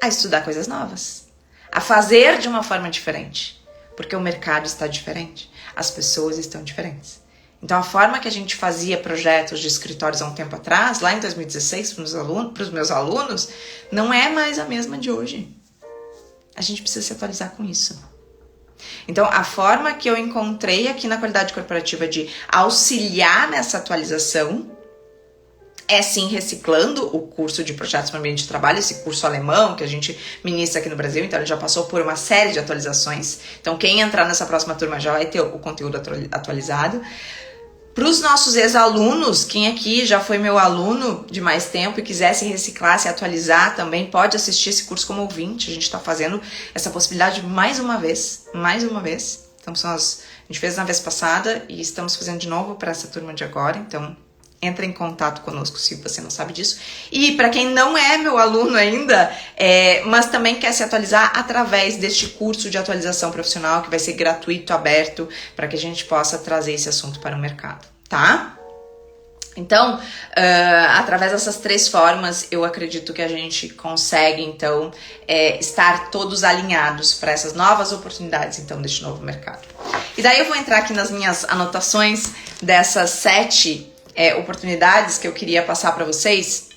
a estudar coisas novas, a fazer de uma forma diferente, porque o mercado está diferente, as pessoas estão diferentes. Então a forma que a gente fazia projetos de escritórios há um tempo atrás, lá em 2016, para os meus alunos, não é mais a mesma de hoje. A gente precisa se atualizar com isso. Então, a forma que eu encontrei aqui na qualidade corporativa de auxiliar nessa atualização é sim reciclando o curso de projetos para o ambiente de trabalho, esse curso alemão que a gente ministra aqui no Brasil. Então, ele já passou por uma série de atualizações. Então, quem entrar nessa próxima turma já vai ter o conteúdo atualizado. Para os nossos ex-alunos, quem aqui já foi meu aluno de mais tempo e quiser se reciclar, se atualizar também, pode assistir esse curso como ouvinte. A gente está fazendo essa possibilidade mais uma vez. Então, a gente fez na vez passada e estamos fazendo de novo para essa turma de agora. Então, entra em contato conosco se você não sabe disso. E para quem não é meu aluno ainda, mas também quer se atualizar através deste curso de atualização profissional, que vai ser gratuito, aberto, para que a gente possa trazer esse assunto para o mercado, tá? Então, através dessas 3 formas, eu acredito que a gente consegue, então, estar todos alinhados para essas novas oportunidades, então, deste novo mercado. E daí eu vou entrar aqui nas minhas anotações dessas 7 oportunidades que eu queria passar para vocês.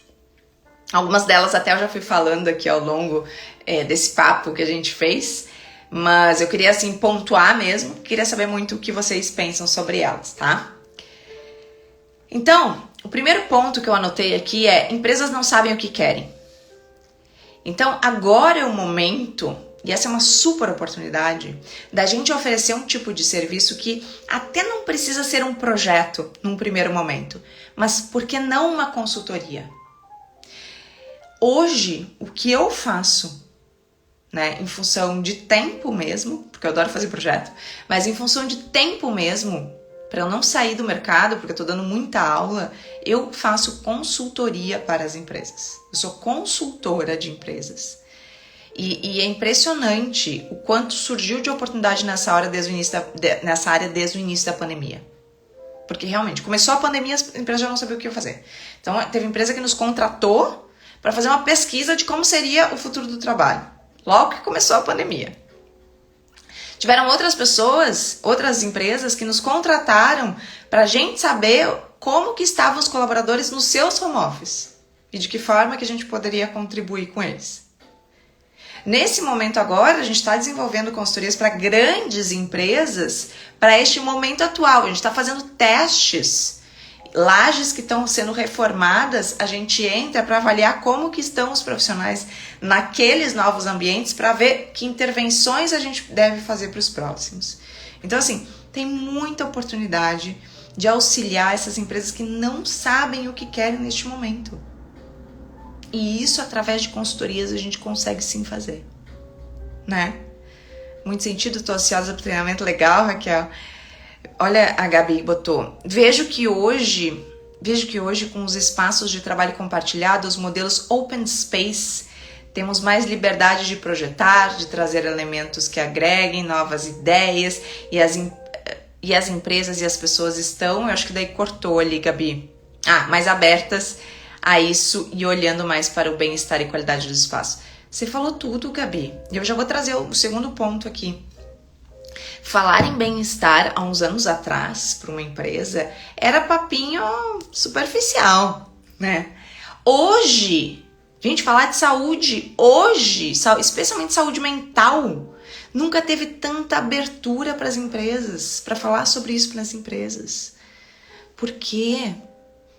Algumas delas até eu já fui falando aqui ao longo desse papo que a gente fez, mas eu queria assim pontuar mesmo, queria saber muito o que vocês pensam sobre elas, tá? Então, o primeiro ponto que eu anotei aqui é: empresas não sabem o que querem. Então, agora é o momento, e essa é uma super oportunidade, da gente oferecer um tipo de serviço que até não precisa ser um projeto num primeiro momento, mas por que não uma consultoria? Hoje, o que eu faço, né, em função de tempo mesmo, porque eu adoro fazer projeto, mas em função de tempo mesmo, para eu não sair do mercado, porque eu estou dando muita aula, eu faço consultoria para as empresas. Eu sou consultora de empresas. E é impressionante o quanto surgiu de oportunidade nessa área desde o início da pandemia. Porque realmente, começou a pandemia, as empresas já não sabiam o que ia fazer. Então, teve empresa que nos contratou para fazer uma pesquisa de como seria o futuro do trabalho, logo que começou a pandemia. Tiveram outras pessoas, outras empresas que nos contrataram para a gente saber como que estavam os colaboradores nos seus home office e de que forma que a gente poderia contribuir com eles. Nesse momento agora, a gente está desenvolvendo consultorias para grandes empresas para este momento atual. A gente está fazendo testes, lajes que estão sendo reformadas, a gente entra para avaliar como que estão os profissionais naqueles novos ambientes para ver que intervenções a gente deve fazer para os próximos. Então, assim, tem muita oportunidade de auxiliar essas empresas que não sabem o que querem neste momento. E isso, através de consultorias, a gente consegue sim fazer, né? Muito sentido, tô ansiosa pro treinamento. Legal, Raquel. Olha, a Gabi botou: vejo que hoje com os espaços de trabalho compartilhado, os modelos open space, temos mais liberdade de projetar, de trazer elementos que agreguem novas ideias, e as empresas e as pessoas estão, eu acho que daí cortou ali, Gabi, mais abertas a isso e olhando mais para o bem-estar e qualidade do espaço. Você falou tudo, Gabi. E eu já vou trazer o segundo ponto aqui. Falar em bem-estar há uns anos atrás para uma empresa era papinho superficial, né? Hoje, gente, falar de saúde, hoje, especialmente saúde mental, nunca teve tanta abertura para as empresas, para falar sobre isso para as empresas. Por quê?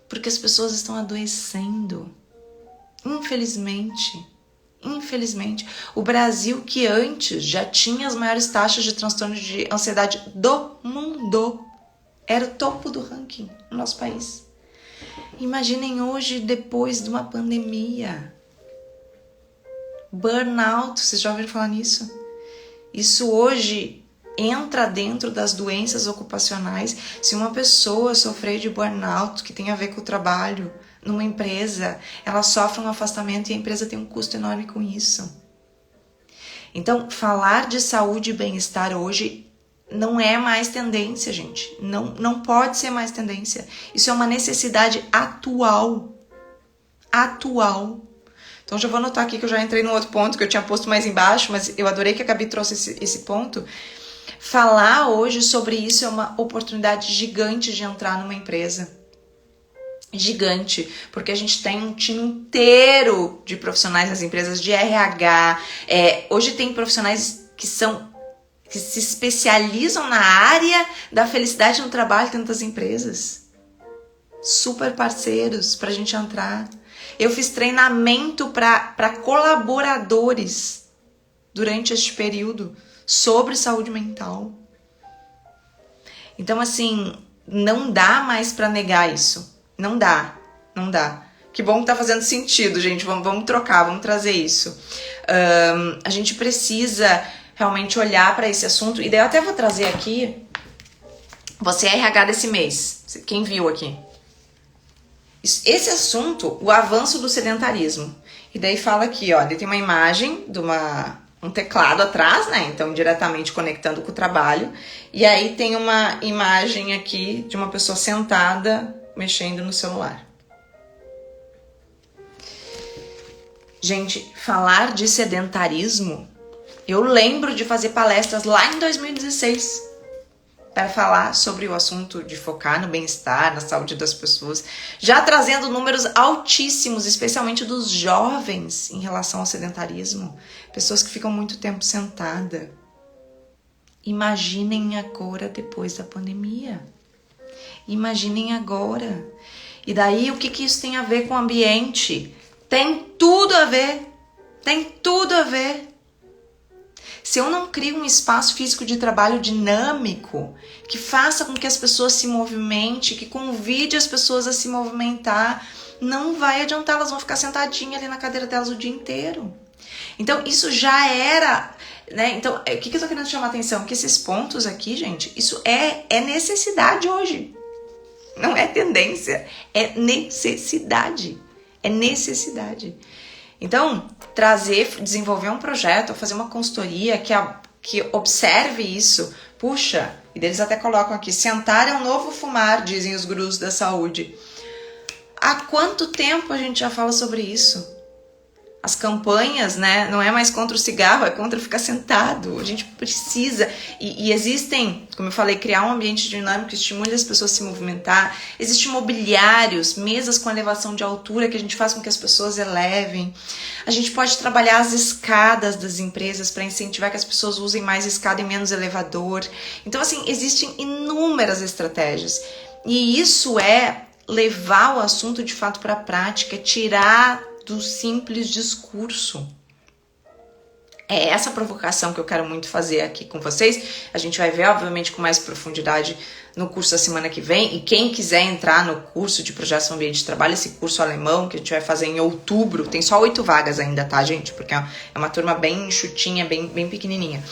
Porque as pessoas estão adoecendo. Infelizmente, Infelizmente, o Brasil, que antes já tinha as maiores taxas de transtorno de ansiedade do mundo, era o topo do ranking no nosso país. Imaginem hoje, depois de uma pandemia. Burnout, vocês já ouviram falar nisso? Isso hoje entra dentro das doenças ocupacionais. Se uma pessoa sofrer de burnout, que tem a ver com o trabalho, numa empresa, ela sofre um afastamento e a empresa tem um custo enorme com isso. Então, falar de saúde e bem-estar hoje não é mais tendência, gente. Não pode ser mais tendência. Isso é uma necessidade atual. Atual. Então, já vou anotar aqui que eu já entrei no outro ponto que eu tinha posto mais embaixo, mas eu adorei que a Gabi trouxe esse ponto. Falar hoje sobre isso é uma oportunidade gigante de entrar numa empresa. Gigante, porque a gente tem um time inteiro de profissionais nas empresas de RH. Hoje tem profissionais que se especializam na área da felicidade no trabalho dentro das empresas. Super parceiros pra gente entrar. Eu fiz treinamento para colaboradores durante este período sobre saúde mental. Então, assim, não dá mais para negar isso. Não dá. Que bom que tá fazendo sentido, gente. Vamos trocar, vamos trazer isso. A gente precisa realmente olhar para esse assunto. E daí eu até vou trazer aqui. Você é RH desse mês. Quem viu aqui? Esse assunto, o avanço do sedentarismo. E daí fala aqui, ó. Daí tem uma imagem de um teclado atrás, né? Então, diretamente conectando com o trabalho. E aí tem uma imagem aqui de uma pessoa sentada mexendo no celular. Gente, falar de sedentarismo, eu lembro de fazer palestras lá em 2016 para falar sobre o assunto de focar no bem-estar, na saúde das pessoas, já trazendo números altíssimos, especialmente dos jovens em relação ao sedentarismo, pessoas que ficam muito tempo sentada. Imaginem agora depois da pandemia. Imaginem agora. E daí, o que isso tem a ver com o ambiente? Tem tudo a ver. Tem tudo a ver. Se eu não crio um espaço físico de trabalho dinâmico, que faça com que as pessoas se movimentem, que convide as pessoas a se movimentar, não vai adiantar, elas vão ficar sentadinhas ali na cadeira delas o dia inteiro. Então, isso já era, né? Então, o que eu tô querendo chamar a atenção? Que esses pontos aqui, gente, isso é necessidade hoje. Não é tendência, é necessidade. É necessidade. Então, desenvolver um projeto, fazer uma consultoria que observe isso. Puxa, e eles até colocam aqui, sentar é um novo fumar, dizem os gurus da saúde. Há quanto tempo a gente já fala sobre isso? As campanhas, né, não é mais contra o cigarro, é contra ficar sentado. A gente precisa. E existem, como eu falei, criar um ambiente dinâmico que estimule as pessoas a se movimentar. Existem mobiliários, mesas com elevação de altura que a gente faz com que as pessoas elevem. A gente pode trabalhar as escadas das empresas para incentivar que as pessoas usem mais escada e menos elevador. Então, assim, existem inúmeras estratégias. E isso é levar o assunto de fato para a prática, tirar do simples discurso. É essa provocação que eu quero muito fazer aqui com vocês. A gente vai ver, obviamente, com mais profundidade no curso da semana que vem. E quem quiser entrar no curso de Projetos no Ambiente de Trabalho, esse curso alemão que a gente vai fazer em outubro, tem só 8 vagas ainda, tá, gente? Porque é uma turma bem enxutinha, bem pequenininha.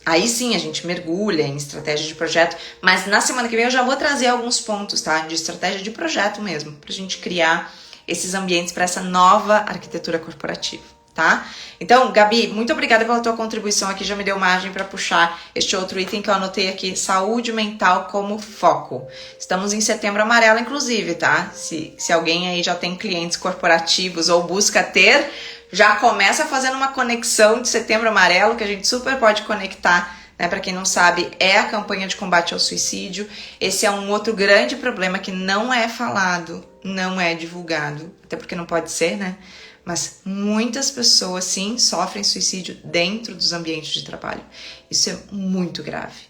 Aí sim, a gente mergulha em estratégia de projeto. Mas na semana que vem eu já vou trazer alguns pontos, tá? De estratégia de projeto mesmo, pra gente criar esses ambientes para essa nova arquitetura corporativa, tá? Então, Gabi, muito obrigada pela tua contribuição aqui, já me deu margem para puxar este outro item que eu anotei aqui, saúde mental como foco. Estamos em Setembro Amarelo, inclusive, tá? Se alguém aí já tem clientes corporativos ou busca ter, já começa fazendo uma conexão de Setembro Amarelo, que a gente super pode conectar, né? Para quem não sabe, é a campanha de combate ao suicídio. Esse é um outro grande problema que não é falado, não é divulgado, até porque não pode ser, né? Mas muitas pessoas, sim, sofrem suicídio dentro dos ambientes de trabalho. Isso é muito grave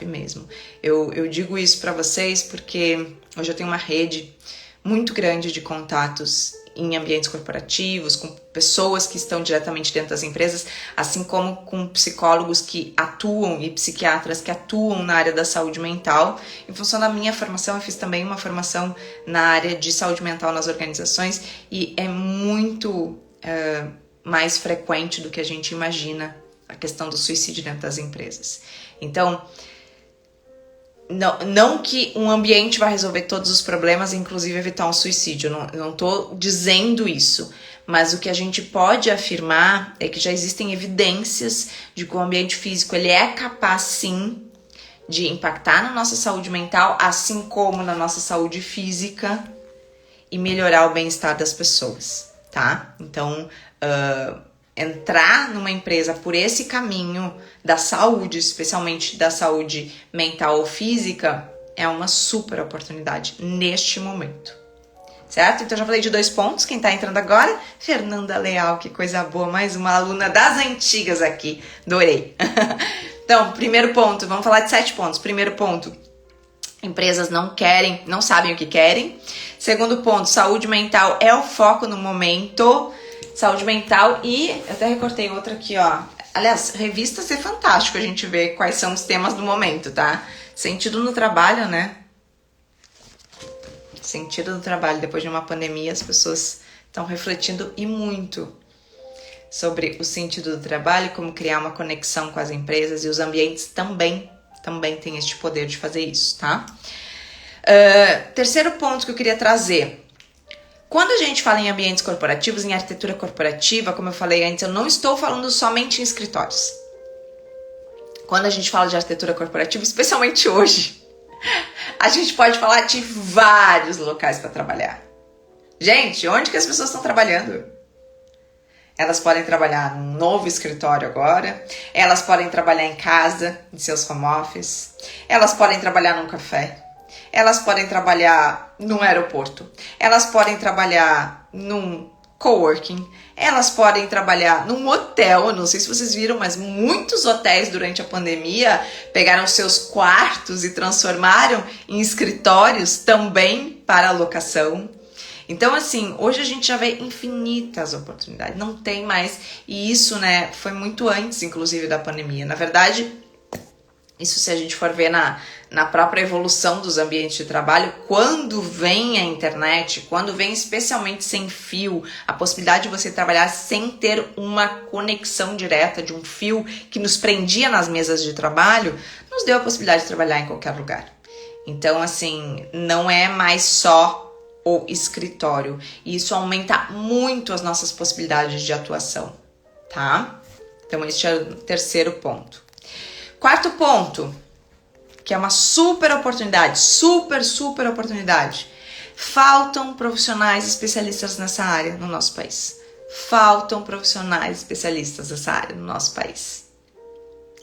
mesmo. Eu digo isso para vocês porque hoje eu tenho uma rede muito grande de contatos em ambientes corporativos, com pessoas que estão diretamente dentro das empresas, assim como com psicólogos que atuam e psiquiatras que atuam na área da saúde mental. Em função da minha formação, eu fiz também uma formação na área de saúde mental nas organizações e é muito mais frequente do que a gente imagina a questão do suicídio dentro das empresas. Então, não que um ambiente vai resolver todos os problemas, inclusive evitar um suicídio, eu não estou dizendo isso, mas o que a gente pode afirmar é que já existem evidências de que o ambiente físico ele é capaz sim de impactar na nossa saúde mental, assim como na nossa saúde física e melhorar o bem-estar das pessoas, tá? Então, entrar numa empresa por esse caminho da saúde, especialmente da saúde mental ou física, é uma super oportunidade neste momento, certo? Então já falei de 2 pontos, quem tá entrando agora, Fernanda Leal, que coisa boa, mais uma aluna das antigas aqui, adorei. Então, primeiro ponto, vamos falar de 7 pontos. Primeiro ponto, empresas não sabem o que querem. Segundo ponto, saúde mental é o foco no momento. Saúde mental e eu até recortei outra aqui, ó. Aliás, revistas é fantástico a gente ver quais são os temas do momento, tá? Sentido no trabalho, né? Sentido no trabalho. Depois de uma pandemia, as pessoas estão refletindo e muito sobre o sentido do trabalho, como criar uma conexão com as empresas e os ambientes também têm este poder de fazer isso, tá? Terceiro ponto que eu queria trazer. Quando a gente fala em ambientes corporativos, em arquitetura corporativa, como eu falei antes, eu não estou falando somente em escritórios. Quando a gente fala de arquitetura corporativa, especialmente hoje, a gente pode falar de vários locais para trabalhar. Gente, onde que as pessoas estão trabalhando? Elas podem trabalhar num novo escritório agora, elas podem trabalhar em casa, em seus home office, elas podem trabalhar num café, elas podem trabalhar num aeroporto, elas podem trabalhar num coworking, elas podem trabalhar num hotel. Não sei se vocês viram, mas muitos hotéis durante a pandemia pegaram seus quartos e transformaram em escritórios também para locação. Então, assim, hoje a gente já vê infinitas oportunidades, não tem mais, e isso, né, foi muito antes, inclusive, da pandemia. Na verdade, isso se a gente for ver na própria evolução dos ambientes de trabalho, quando vem a internet, quando vem especialmente sem fio, a possibilidade de você trabalhar sem ter uma conexão direta de um fio que nos prendia nas mesas de trabalho, nos deu a possibilidade de trabalhar em qualquer lugar. Então, assim, não é mais só o escritório, e isso aumenta muito as nossas possibilidades de atuação, tá? Então, esse é o terceiro ponto. Quarto ponto, que é uma super oportunidade, super oportunidade. Faltam profissionais especialistas nessa área no nosso país. Faltam profissionais especialistas nessa área no nosso país.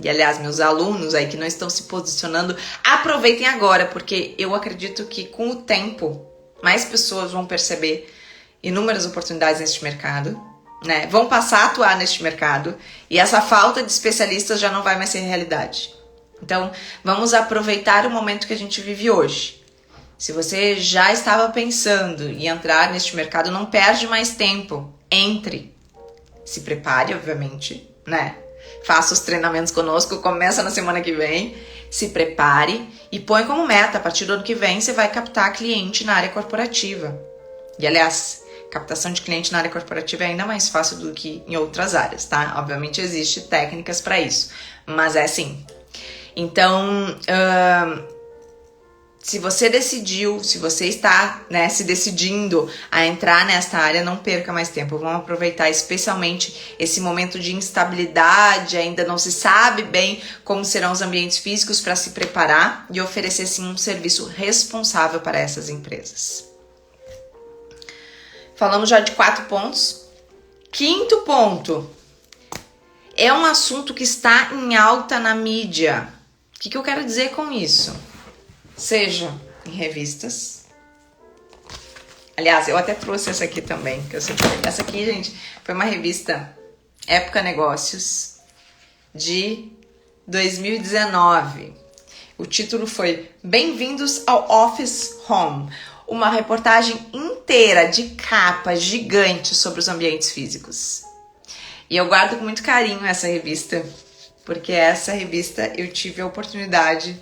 E, aliás, meus alunos aí que não estão se posicionando, aproveitem agora, porque eu acredito que com o tempo, mais pessoas vão perceber inúmeras oportunidades neste mercado, né? Vão passar a atuar neste mercado e essa falta de especialistas já não vai mais ser realidade. Então, vamos aproveitar o momento que a gente vive hoje. Se você já estava pensando em entrar neste mercado, não perde mais tempo. Entre. Se prepare, obviamente, né? Faça os treinamentos conosco, começa na semana que vem. Se prepare e põe como meta, a partir do ano que vem, você vai captar cliente na área corporativa. E, aliás, captação de cliente na área corporativa é ainda mais fácil do que em outras áreas, tá? Obviamente, existem técnicas para isso, mas é assim. Então, se você decidiu, se você está, né, se decidindo a entrar nesta área, não perca mais tempo. Vamos aproveitar especialmente esse momento de instabilidade, ainda não se sabe bem como serão os ambientes físicos, para se preparar e oferecer sim um serviço responsável para essas empresas. Falamos já de 4 pontos. Quinto ponto. É um assunto que está em alta na mídia. O que eu quero dizer com isso? Seja em revistas. Aliás, eu até trouxe essa aqui também, que eu separei. Essa aqui, gente, foi uma revista Época Negócios de 2019. O título foi Bem-vindos ao Office Home. uma reportagem inteira de capa gigante sobre os ambientes físicos. E eu guardo com muito carinho essa revista, porque essa revista eu tive a oportunidade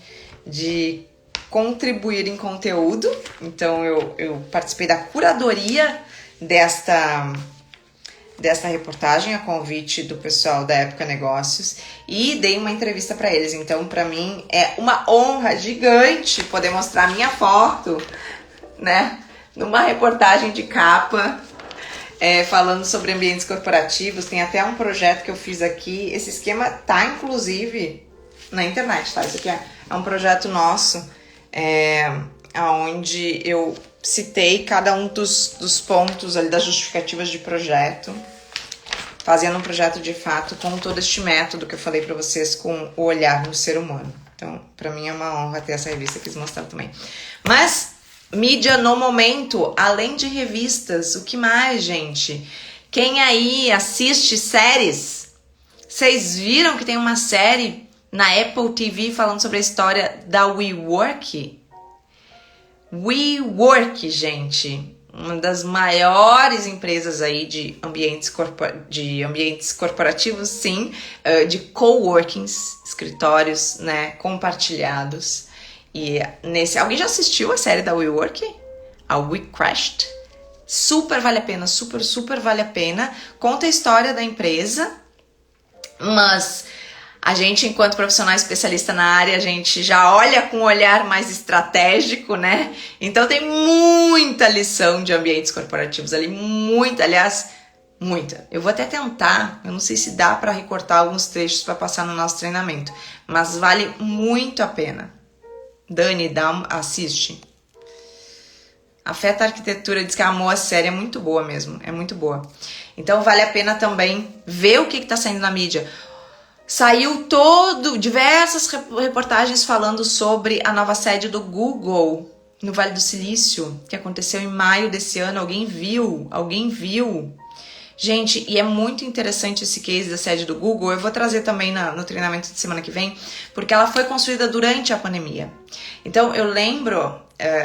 de contribuir em conteúdo. Então eu participei da curadoria desta reportagem a convite do pessoal da Época Negócios e dei uma entrevista para eles. Então, para mim é uma honra gigante poder mostrar minha foto, né, numa reportagem de capa, falando sobre ambientes corporativos. Tem até um projeto que eu fiz aqui. Esse esquema tá inclusive na internet, tá? Isso aqui é um projeto nosso, onde eu citei cada um dos pontos ali das justificativas de projeto, fazendo um projeto de fato com todo este método que eu falei para vocês, com o olhar no ser humano. Então, para mim é uma honra ter essa revista, quis mostrar também. Mas, mídia no momento, além de revistas, o que mais, gente? Quem aí assiste séries? Vocês viram que tem uma série na Apple TV falando sobre a história da WeWork? WeWork, gente, uma das maiores empresas aí de ambientes corporativos, sim, de coworkings, escritórios, né, compartilhados. E alguém já assistiu a série da WeWork? A WeCrashed? Super vale a pena, super vale a pena. Conta a história da empresa, mas a gente, enquanto profissional especialista na área, a gente já olha com um olhar mais estratégico, né? Então tem muita lição de ambientes corporativos ali, muita. Eu vou até tentar, eu não sei se dá para recortar alguns trechos para passar no nosso treinamento, mas vale muito a pena. Dani, assiste. Afeta a Arquitetura diz que amou a série, é muito boa mesmo, é muito boa. Então vale a pena também ver o que está saindo na mídia. Saiu diversas reportagens falando sobre a nova sede do Google no Vale do Silício, que aconteceu em maio desse ano. Alguém viu? Gente, e é muito interessante esse case da sede do Google. Eu vou trazer também no treinamento de semana que vem, porque ela foi construída durante a pandemia. Então, eu lembro,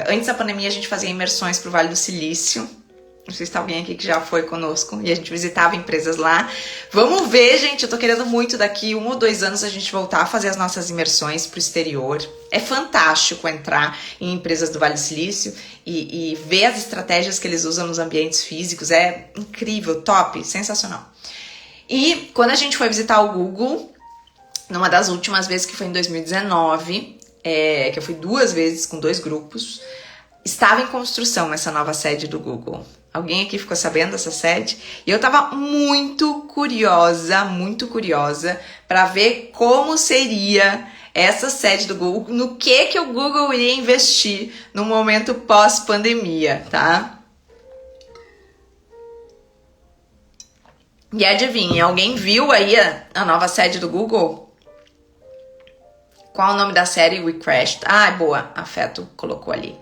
antes da pandemia a gente fazia imersões para o Vale do Silício. Não sei se tá alguém aqui que já foi conosco e a gente visitava empresas lá. Vamos ver, gente, eu tô querendo muito daqui 1 ou 2 anos a gente voltar a fazer as nossas imersões pro exterior. É fantástico entrar em empresas do Vale do Silício e ver as estratégias que eles usam nos ambientes físicos. É incrível, top, sensacional. E quando a gente foi visitar o Google, numa das últimas vezes, que foi em 2019, que eu fui 2 vezes com 2 grupos, estava em construção essa nova sede do Google. Alguém aqui ficou sabendo dessa sede? E eu tava muito curiosa para ver como seria essa sede do Google, no que o Google iria investir no momento pós-pandemia, tá? E adivinha, alguém viu aí a nova sede do Google? Qual é o nome da série? WeCrashed. Ah, boa, a Feto colocou ali.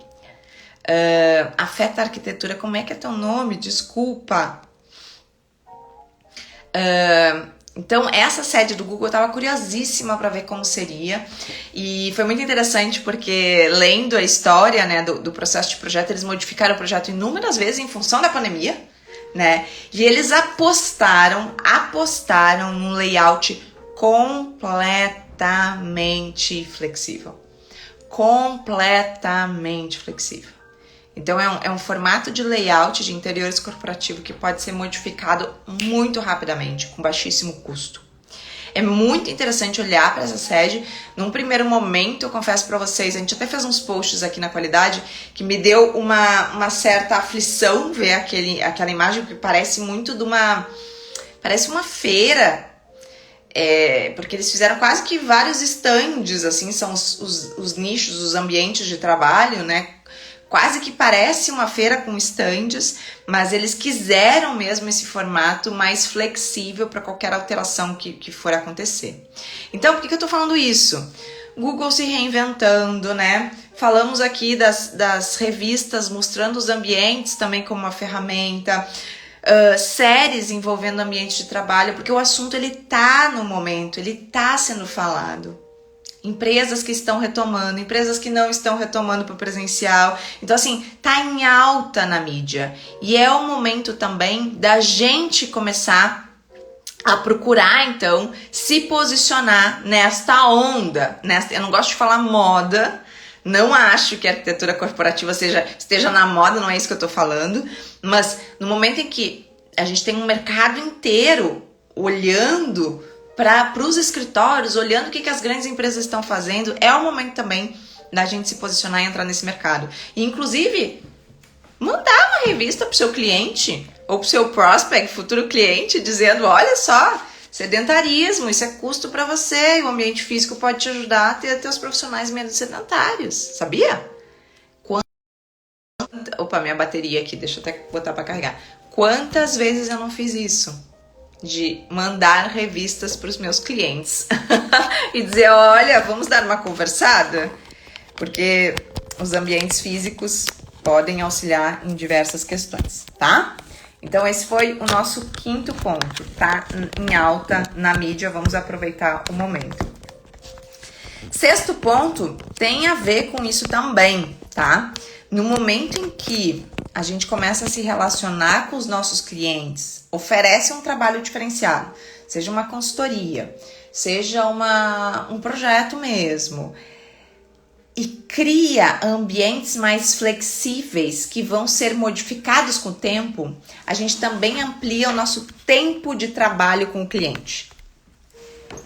Afeta a Arquitetura, como é que é teu nome? Desculpa. Então, essa sede do Google eu estava curiosíssima para ver como seria, e foi muito interessante porque, lendo a história, né, do processo de projeto, eles modificaram o projeto inúmeras vezes em função da pandemia, né, e eles apostaram num layout completamente flexível. Então, é um formato de layout de interiores corporativo que pode ser modificado muito rapidamente, com baixíssimo custo. É muito interessante olhar para essa sede. Num primeiro momento, eu confesso para vocês, a gente até fez uns posts aqui na Qualidade, que me deu uma certa aflição ver aquela imagem, que parece muito parece uma feira, porque eles fizeram quase que vários estandes, assim, são os nichos, os ambientes de trabalho, né? Quase que parece uma feira com estandes, mas eles quiseram mesmo esse formato mais flexível para qualquer alteração que for acontecer. Então, por que eu estou falando isso? Google se reinventando, né? Falamos aqui das revistas mostrando os ambientes também como uma ferramenta, séries envolvendo ambiente de trabalho, porque o assunto ele tá no momento, ele tá sendo falado. empresas que estão retomando, empresas que não estão retomando para o presencial. Então, assim, tá em alta na mídia. E é o momento também da gente começar a procurar, então, se posicionar nesta onda. Eu não gosto de falar moda, não acho que a arquitetura corporativa esteja na moda, não é isso que eu tô falando, mas no momento em que a gente tem um mercado inteiro olhando para os escritórios, olhando o que as grandes empresas estão fazendo, é o momento também da gente se posicionar e entrar nesse mercado. E, inclusive, mandar uma revista para o seu cliente ou para o seu prospect, futuro cliente, dizendo, olha só, sedentarismo, isso é custo para você, e o ambiente físico pode te ajudar a ter teus profissionais menos sedentários, sabia? Opa, minha bateria aqui, deixa eu até botar para carregar. Quantas vezes eu não fiz isso? De mandar revistas para os meus clientes e dizer, olha, vamos dar uma conversada? Porque os ambientes físicos podem auxiliar em diversas questões, tá? Então esse foi o nosso quinto ponto, tá em alta na mídia, vamos aproveitar o momento. Sexto ponto tem a ver com isso também, tá? No momento em que a gente começa a se relacionar com os nossos clientes, oferece um trabalho diferenciado, seja uma consultoria, seja um projeto mesmo, e cria ambientes mais flexíveis que vão ser modificados com o tempo, a gente também amplia o nosso tempo de trabalho com o cliente.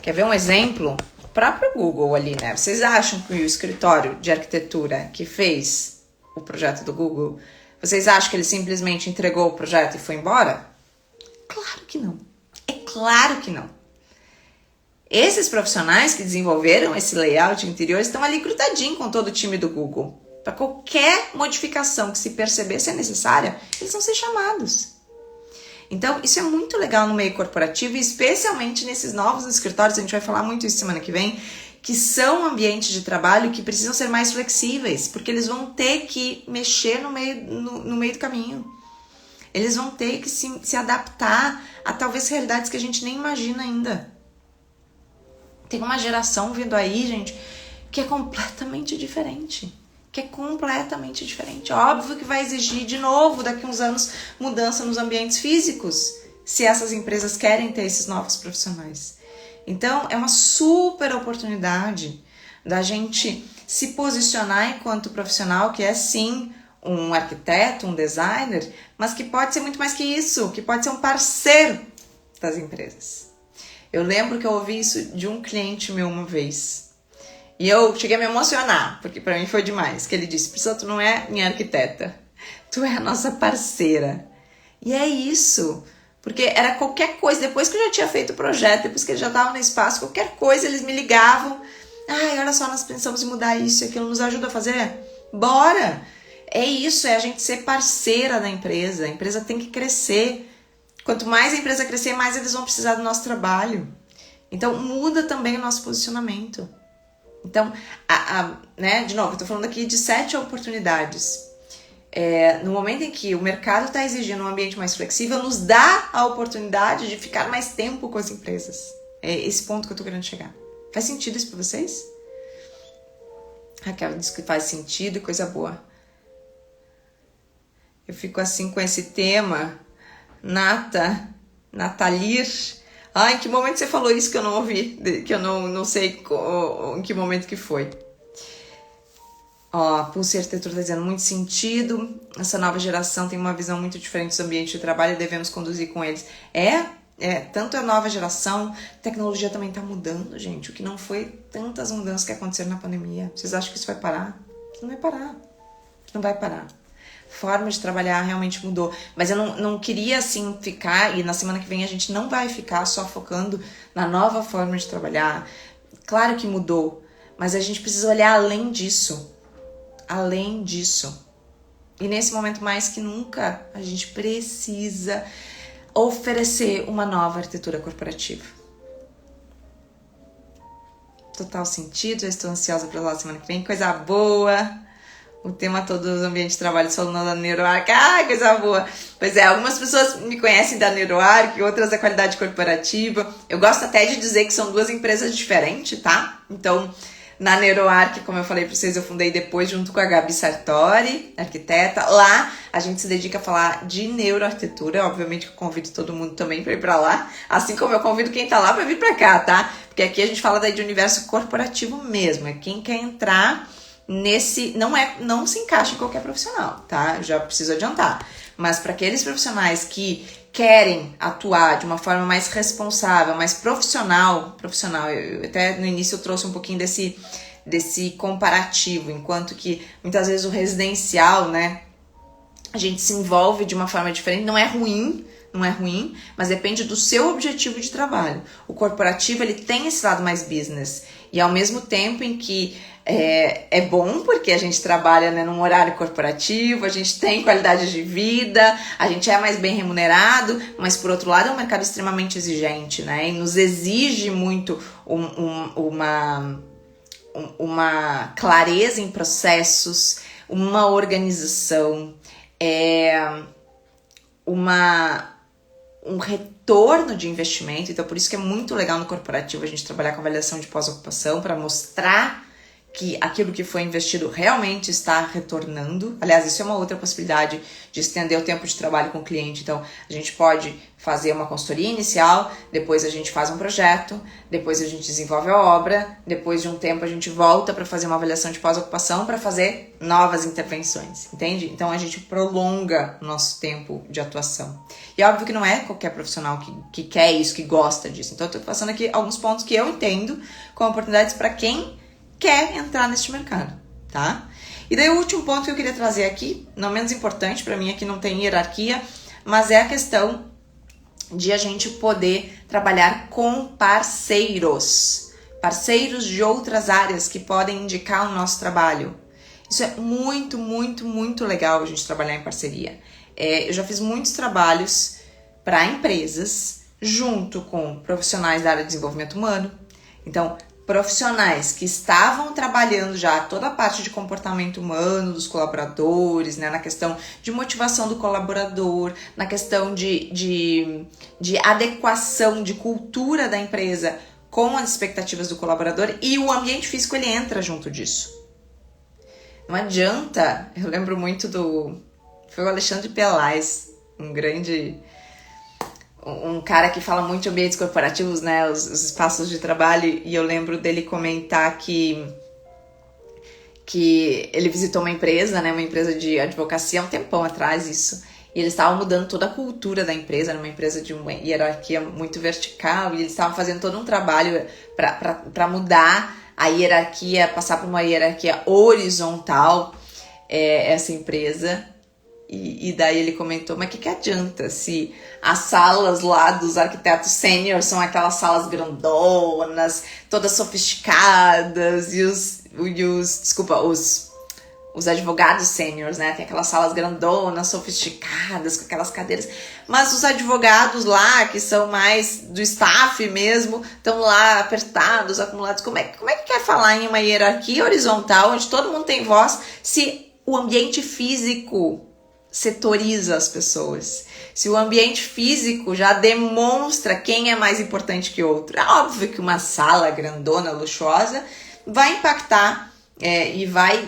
Quer ver um exemplo? O próprio Google ali, né? Vocês acham que o escritório de arquitetura que fez o projeto do Google, vocês acham que ele simplesmente entregou o projeto e foi embora? Claro que não. É claro que não. Esses profissionais que desenvolveram esse layout interior estão ali grudadinho com todo o time do Google. Para qualquer modificação que se perceber ser necessária, eles vão ser chamados. Então, isso é muito legal no meio corporativo, e especialmente nesses novos escritórios, a gente vai falar muito isso semana que vem, que são ambientes de trabalho que precisam ser mais flexíveis, porque eles vão ter que mexer no meio do caminho. Eles vão ter que se adaptar a talvez realidades que a gente nem imagina ainda. Tem uma geração vindo aí, gente, que é completamente diferente. Óbvio que vai exigir, de novo, daqui a uns anos, mudança nos ambientes físicos, se essas empresas querem ter esses novos profissionais. Então, é uma super oportunidade da gente se posicionar enquanto profissional, que é sim um arquiteto, um designer, mas que pode ser muito mais que isso, que pode ser um parceiro das empresas. Eu lembro que eu ouvi isso de um cliente meu uma vez. E eu cheguei a me emocionar, porque para mim foi demais. Que ele disse, Priscila, tu não é minha arquiteta, tu é a nossa parceira. E é isso. Porque era qualquer coisa, depois que eu já tinha feito o projeto, depois que eles já estavam no espaço, qualquer coisa eles me ligavam. Ai, olha só, nós pensamos em mudar isso e aquilo, nos ajuda a fazer? Bora! É isso, é a gente ser parceira da empresa. A empresa tem que crescer. Quanto mais a empresa crescer, mais eles vão precisar do nosso trabalho. Então, muda também o nosso posicionamento. Então, né, de novo, eu estou falando aqui de 7 oportunidades. No momento em que o mercado está exigindo um ambiente mais flexível, nos dá a oportunidade de ficar mais tempo com as empresas. É esse ponto que eu estou querendo chegar. Faz sentido isso para vocês? Raquel disse que faz sentido, coisa boa. Eu fico assim com esse tema. Natalir. Em que momento você falou isso que eu não ouvi? Que eu não sei em que momento que foi. Pulse Arquitetura está dizendo muito sentido. Essa nova geração tem uma visão muito diferente dos ambientes de trabalho e devemos conduzir com eles. Tanto a nova geração, a tecnologia também está mudando, gente. O que não foi tantas mudanças que aconteceram na pandemia. Vocês acham que isso vai parar? Isso não vai parar. Não vai parar. Forma de trabalhar realmente mudou. Mas eu não queria assim ficar, e na semana que vem a gente não vai ficar só focando na nova forma de trabalhar. Claro que mudou, mas a gente precisa olhar além disso. Além disso. E nesse momento mais que nunca, a gente precisa oferecer uma nova arquitetura corporativa. Total sentido, já estou ansiosa para lá semana que vem. Coisa boa! O tema todo dos ambientes de trabalho, falando da NeuroArc. Coisa boa! Pois é, algumas pessoas me conhecem da NeuroArc, outras da qualidade corporativa. Eu gosto até de dizer que são duas empresas diferentes, tá? Então, na NeuroArc, como eu falei para vocês, eu fundei depois junto com a Gabi Sartori, arquiteta. Lá a gente se dedica a falar de neuroarquitetura. Obviamente que eu convido todo mundo também para ir para lá, assim como eu convido quem tá lá para vir para cá, tá? Porque aqui a gente fala daí de universo corporativo mesmo, é quem quer entrar nesse... Não se encaixa em qualquer profissional, tá? Eu já preciso adiantar. Mas para aqueles profissionais que querem atuar de uma forma mais responsável, mais profissional, eu, até no início eu trouxe um pouquinho desse comparativo, enquanto que muitas vezes o residencial, né, a gente se envolve de uma forma diferente, não é ruim, mas depende do seu objetivo de trabalho. O corporativo, ele tem esse lado mais business, e ao mesmo tempo em que é bom porque a gente trabalha, né, num horário corporativo, a gente tem qualidade de vida, a gente é mais bem remunerado, mas por outro lado é um mercado extremamente exigente, né, e nos exige muito uma clareza em processos, uma organização, um retorno de investimento. Então por isso que é muito legal no corporativo a gente trabalhar com avaliação de pós-ocupação para mostrar que aquilo que foi investido realmente está retornando. Aliás, isso é uma outra possibilidade de estender o tempo de trabalho com o cliente. Então, a gente pode fazer uma consultoria inicial, depois a gente faz um projeto, depois a gente desenvolve a obra, depois de um tempo a gente volta para fazer uma avaliação de pós-ocupação para fazer novas intervenções, entende? Então, a gente prolonga o nosso tempo de atuação. E é óbvio que não é qualquer profissional que quer isso, que gosta disso. Então, eu estou passando aqui alguns pontos que eu entendo como oportunidades para quem quer entrar neste mercado, tá? E daí o último ponto que eu queria trazer aqui, não menos importante, para mim aqui não tem hierarquia, mas é a questão de a gente poder trabalhar com parceiros de outras áreas que podem indicar o nosso trabalho. Isso é muito, muito, muito legal a gente trabalhar em parceria. Eu já fiz muitos trabalhos para empresas junto com profissionais da área de desenvolvimento humano. Então, profissionais que estavam trabalhando já toda a parte de comportamento humano dos colaboradores, né, na questão de motivação do colaborador, na questão de adequação de cultura da empresa com as expectativas do colaborador, e o ambiente físico ele entra junto disso. Não adianta, eu lembro muito foi o Alexandre Pelais, um cara que fala muito de ambientes corporativos, né, os espaços de trabalho, e eu lembro dele comentar que ele visitou uma empresa, né, uma empresa de advocacia há um tempão atrás, isso, e eles estavam mudando toda a cultura da empresa, numa empresa de uma hierarquia muito vertical, e eles estavam fazendo todo um trabalho para mudar a hierarquia, passar para uma hierarquia horizontal, essa empresa. E daí ele comentou, mas o que adianta se as salas lá dos arquitetos sênior são aquelas salas grandonas, todas sofisticadas, e os advogados sêniors, né, tem aquelas salas grandonas, sofisticadas, com aquelas cadeiras, mas os advogados lá, que são mais do staff mesmo, estão lá apertados, acumulados. Como é que quer falar em uma hierarquia horizontal, onde todo mundo tem voz, se o ambiente físico setoriza as pessoas? Se o ambiente físico já demonstra quem é mais importante que outro? É óbvio que uma sala grandona, luxuosa, vai impactar e vai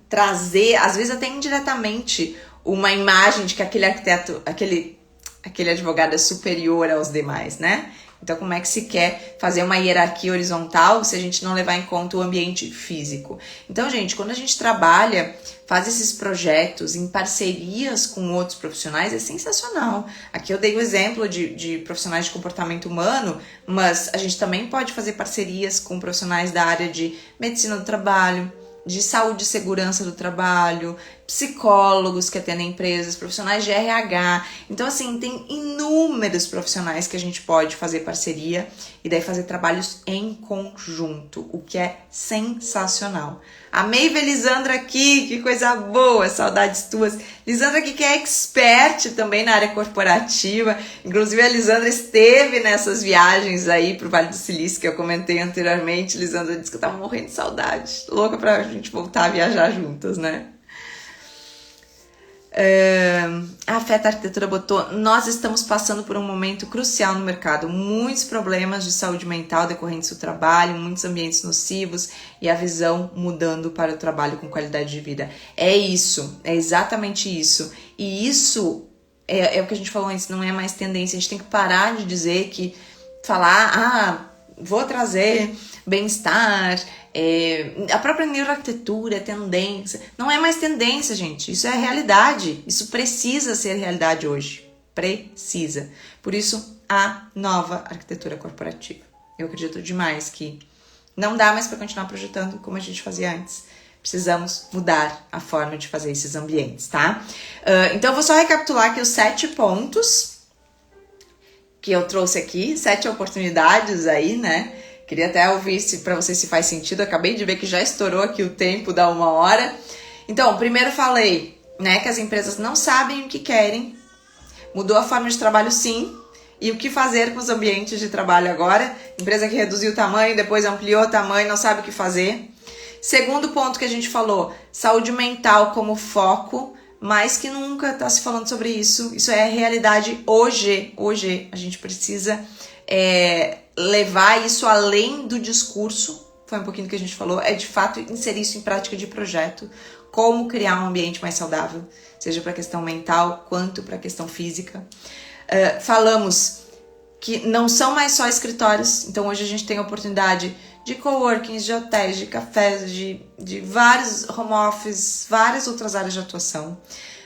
trazer, às vezes até indiretamente, uma imagem de que aquele arquiteto, aquele advogado é superior aos demais, né? Então, como é que se quer fazer uma hierarquia horizontal se a gente não levar em conta o ambiente físico? Então, gente, quando a gente trabalha, faz esses projetos em parcerias com outros profissionais, é sensacional. Aqui eu dei o exemplo de profissionais de comportamento humano, mas a gente também pode fazer parcerias com profissionais da área de medicina do trabalho, de saúde e segurança do trabalho, psicólogos que atendem empresas, profissionais de RH. Então, assim, tem inúmeros profissionais que a gente pode fazer parceria e daí fazer trabalhos em conjunto, o que é sensacional. Amei ver Lisandra aqui, que coisa boa, saudades tuas. Lisandra aqui que é expert também na área corporativa, inclusive a Lisandra esteve nessas viagens aí pro Vale do Silício que eu comentei anteriormente. Lisandra disse que eu tava morrendo de saudade, louca pra gente voltar a viajar juntas, né? A Feta Arquitetura botou: nós estamos passando por um momento crucial no mercado, muitos problemas de saúde mental decorrentes do trabalho, muitos ambientes nocivos e a visão mudando para o trabalho com qualidade de vida. É isso, é exatamente isso. E isso é o que a gente falou antes, não é mais tendência. A gente tem que parar de dizer que falar, vou trazer bem-estar, a própria neuroarquitetura é tendência. Não é mais tendência, gente. Isso é realidade. Isso precisa ser realidade hoje. Precisa. Por isso, a nova arquitetura corporativa. Eu acredito demais que não dá mais para continuar projetando como a gente fazia antes. Precisamos mudar a forma de fazer esses ambientes, tá? Então, eu vou só recapitular aqui os 7 pontos que eu trouxe aqui. 7 oportunidades aí, né? Queria até ouvir para vocês se faz sentido. Acabei de ver que já estourou aqui o tempo da 1 hora. Então, primeiro falei, né, que as empresas não sabem o que querem. Mudou a forma de trabalho, sim. E o que fazer com os ambientes de trabalho agora? Empresa que reduziu o tamanho, depois ampliou o tamanho, não sabe o que fazer. Segundo ponto que a gente falou, saúde mental como foco. Mais que nunca está se falando sobre isso. Isso é a realidade hoje. Hoje a gente precisa levar isso além do discurso. Foi um pouquinho do que a gente falou. É de fato inserir isso em prática de projeto. Como criar um ambiente mais saudável. Seja para a questão mental quanto para a questão física. Falamos que não são mais só escritórios. Então hoje a gente tem a oportunidade de coworkings, de hotéis, de cafés, de vários home office, várias outras áreas de atuação.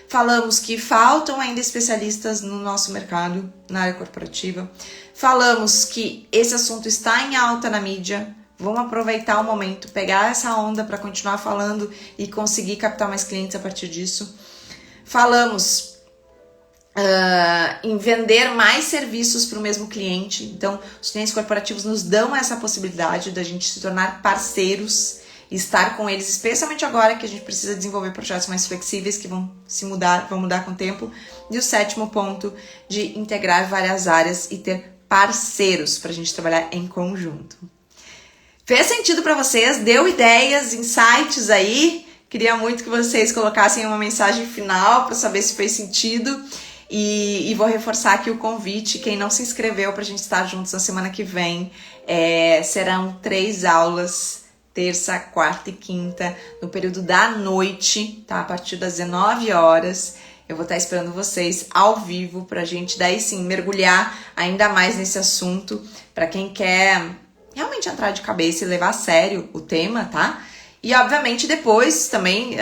Falamos que faltam ainda especialistas no nosso mercado, na área corporativa. Falamos que esse assunto está em alta na mídia. Vamos aproveitar o momento, pegar essa onda para continuar falando e conseguir captar mais clientes a partir disso. Falamos em vender mais serviços para o mesmo cliente. Então, os clientes corporativos nos dão essa possibilidade da gente se tornar parceiros e estar com eles, especialmente agora que a gente precisa desenvolver projetos mais flexíveis que vão mudar com o tempo. E o 7º ponto, de integrar várias áreas e ter parceiros para a gente trabalhar em conjunto. Fez sentido para vocês? Deu ideias, insights aí? Queria muito que vocês colocassem uma mensagem final para saber se fez sentido. E vou reforçar aqui o convite, quem não se inscreveu para a gente estar juntos na semana que vem, serão 3 aulas, terça, quarta e quinta, no período da noite, tá? A partir das 19 horas, eu vou estar esperando vocês ao vivo para a gente daí sim mergulhar ainda mais nesse assunto, para quem quer realmente entrar de cabeça e levar a sério o tema, tá? E, obviamente, depois, também,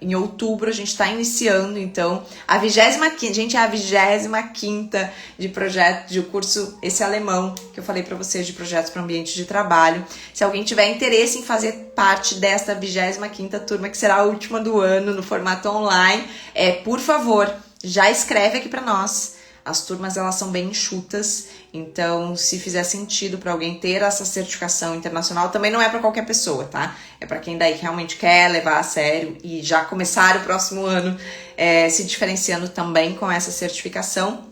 em outubro, a gente está iniciando, então, a 25ª, gente, é a 25ª de projeto, de curso, esse alemão, que eu falei para vocês, de projetos para ambiente de trabalho. Se alguém tiver interesse em fazer parte desta 25ª turma, que será a última do ano, no formato online, por favor, já escreve aqui para nós. As turmas, elas são bem enxutas, então se fizer sentido para alguém ter essa certificação internacional, também não é para qualquer pessoa, tá? É para quem daí realmente quer levar a sério e já começar o próximo ano se diferenciando também com essa certificação.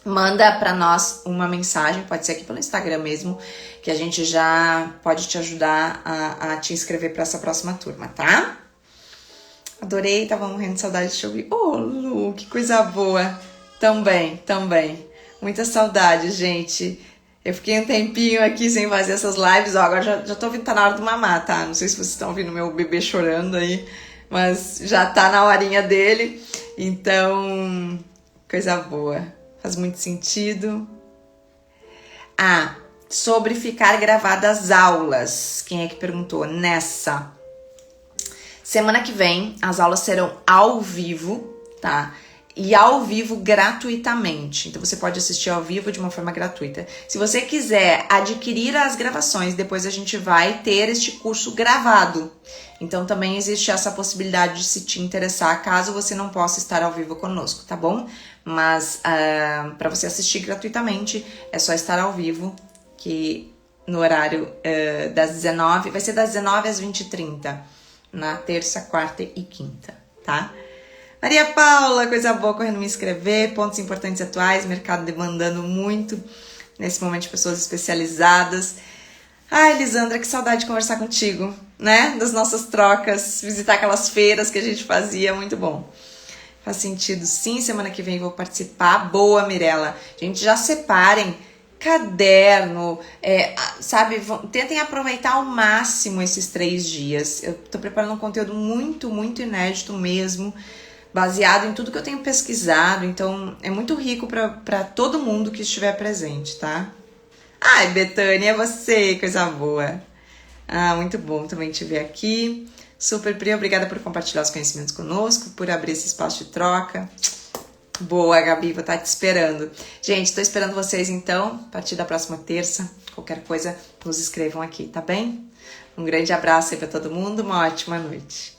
Manda para nós uma mensagem, pode ser aqui pelo Instagram mesmo, que a gente já pode te ajudar a te inscrever para essa próxima turma, tá? Adorei, tava morrendo de saudade de te ouvir. Ô, Lu, que coisa boa! Também. Muita saudade, gente. Eu fiquei um tempinho aqui sem fazer essas lives. Ó, agora já tô ouvindo, tá na hora do mamar, tá? Não sei se vocês estão ouvindo meu bebê chorando aí, mas já tá na horinha dele. Então, coisa boa. Faz muito sentido. Sobre ficar gravadas as aulas. Quem é que perguntou? Nessa. Semana que vem, as aulas serão ao vivo, tá? E ao vivo gratuitamente. Então você pode assistir ao vivo de uma forma gratuita. Se você quiser adquirir as gravações, depois a gente vai ter este curso gravado. Então também existe essa possibilidade de se te interessar, caso você não possa estar ao vivo conosco, tá bom? Mas para você assistir gratuitamente, é só estar ao vivo, que no horário das 19, vai ser das 19 às 20h30, na terça, quarta e quinta, tá? Maria Paula, coisa boa, correndo me inscrever, pontos importantes atuais, mercado demandando muito, nesse momento de pessoas especializadas. Ai, Lisandra, que saudade de conversar contigo, né? Das nossas trocas, visitar aquelas feiras que a gente fazia, muito bom. Faz sentido sim, semana que vem vou participar. Boa, Mirella. Gente, já separem caderno, sabe? Tentem aproveitar ao máximo esses 3 dias. Eu tô preparando um conteúdo muito, muito inédito mesmo, baseado em tudo que eu tenho pesquisado. Então, é muito rico para todo mundo que estiver presente, tá? Ai, Betânia, é você, coisa boa. Ah, muito bom também te ver aqui. Super, Pri, obrigada por compartilhar os conhecimentos conosco, por abrir esse espaço de troca. Boa, Gabi, vou estar te esperando. Gente, estou esperando vocês então, a partir da próxima terça. Qualquer coisa, nos escrevam aqui, tá bem? Um grande abraço aí para todo mundo, uma ótima noite.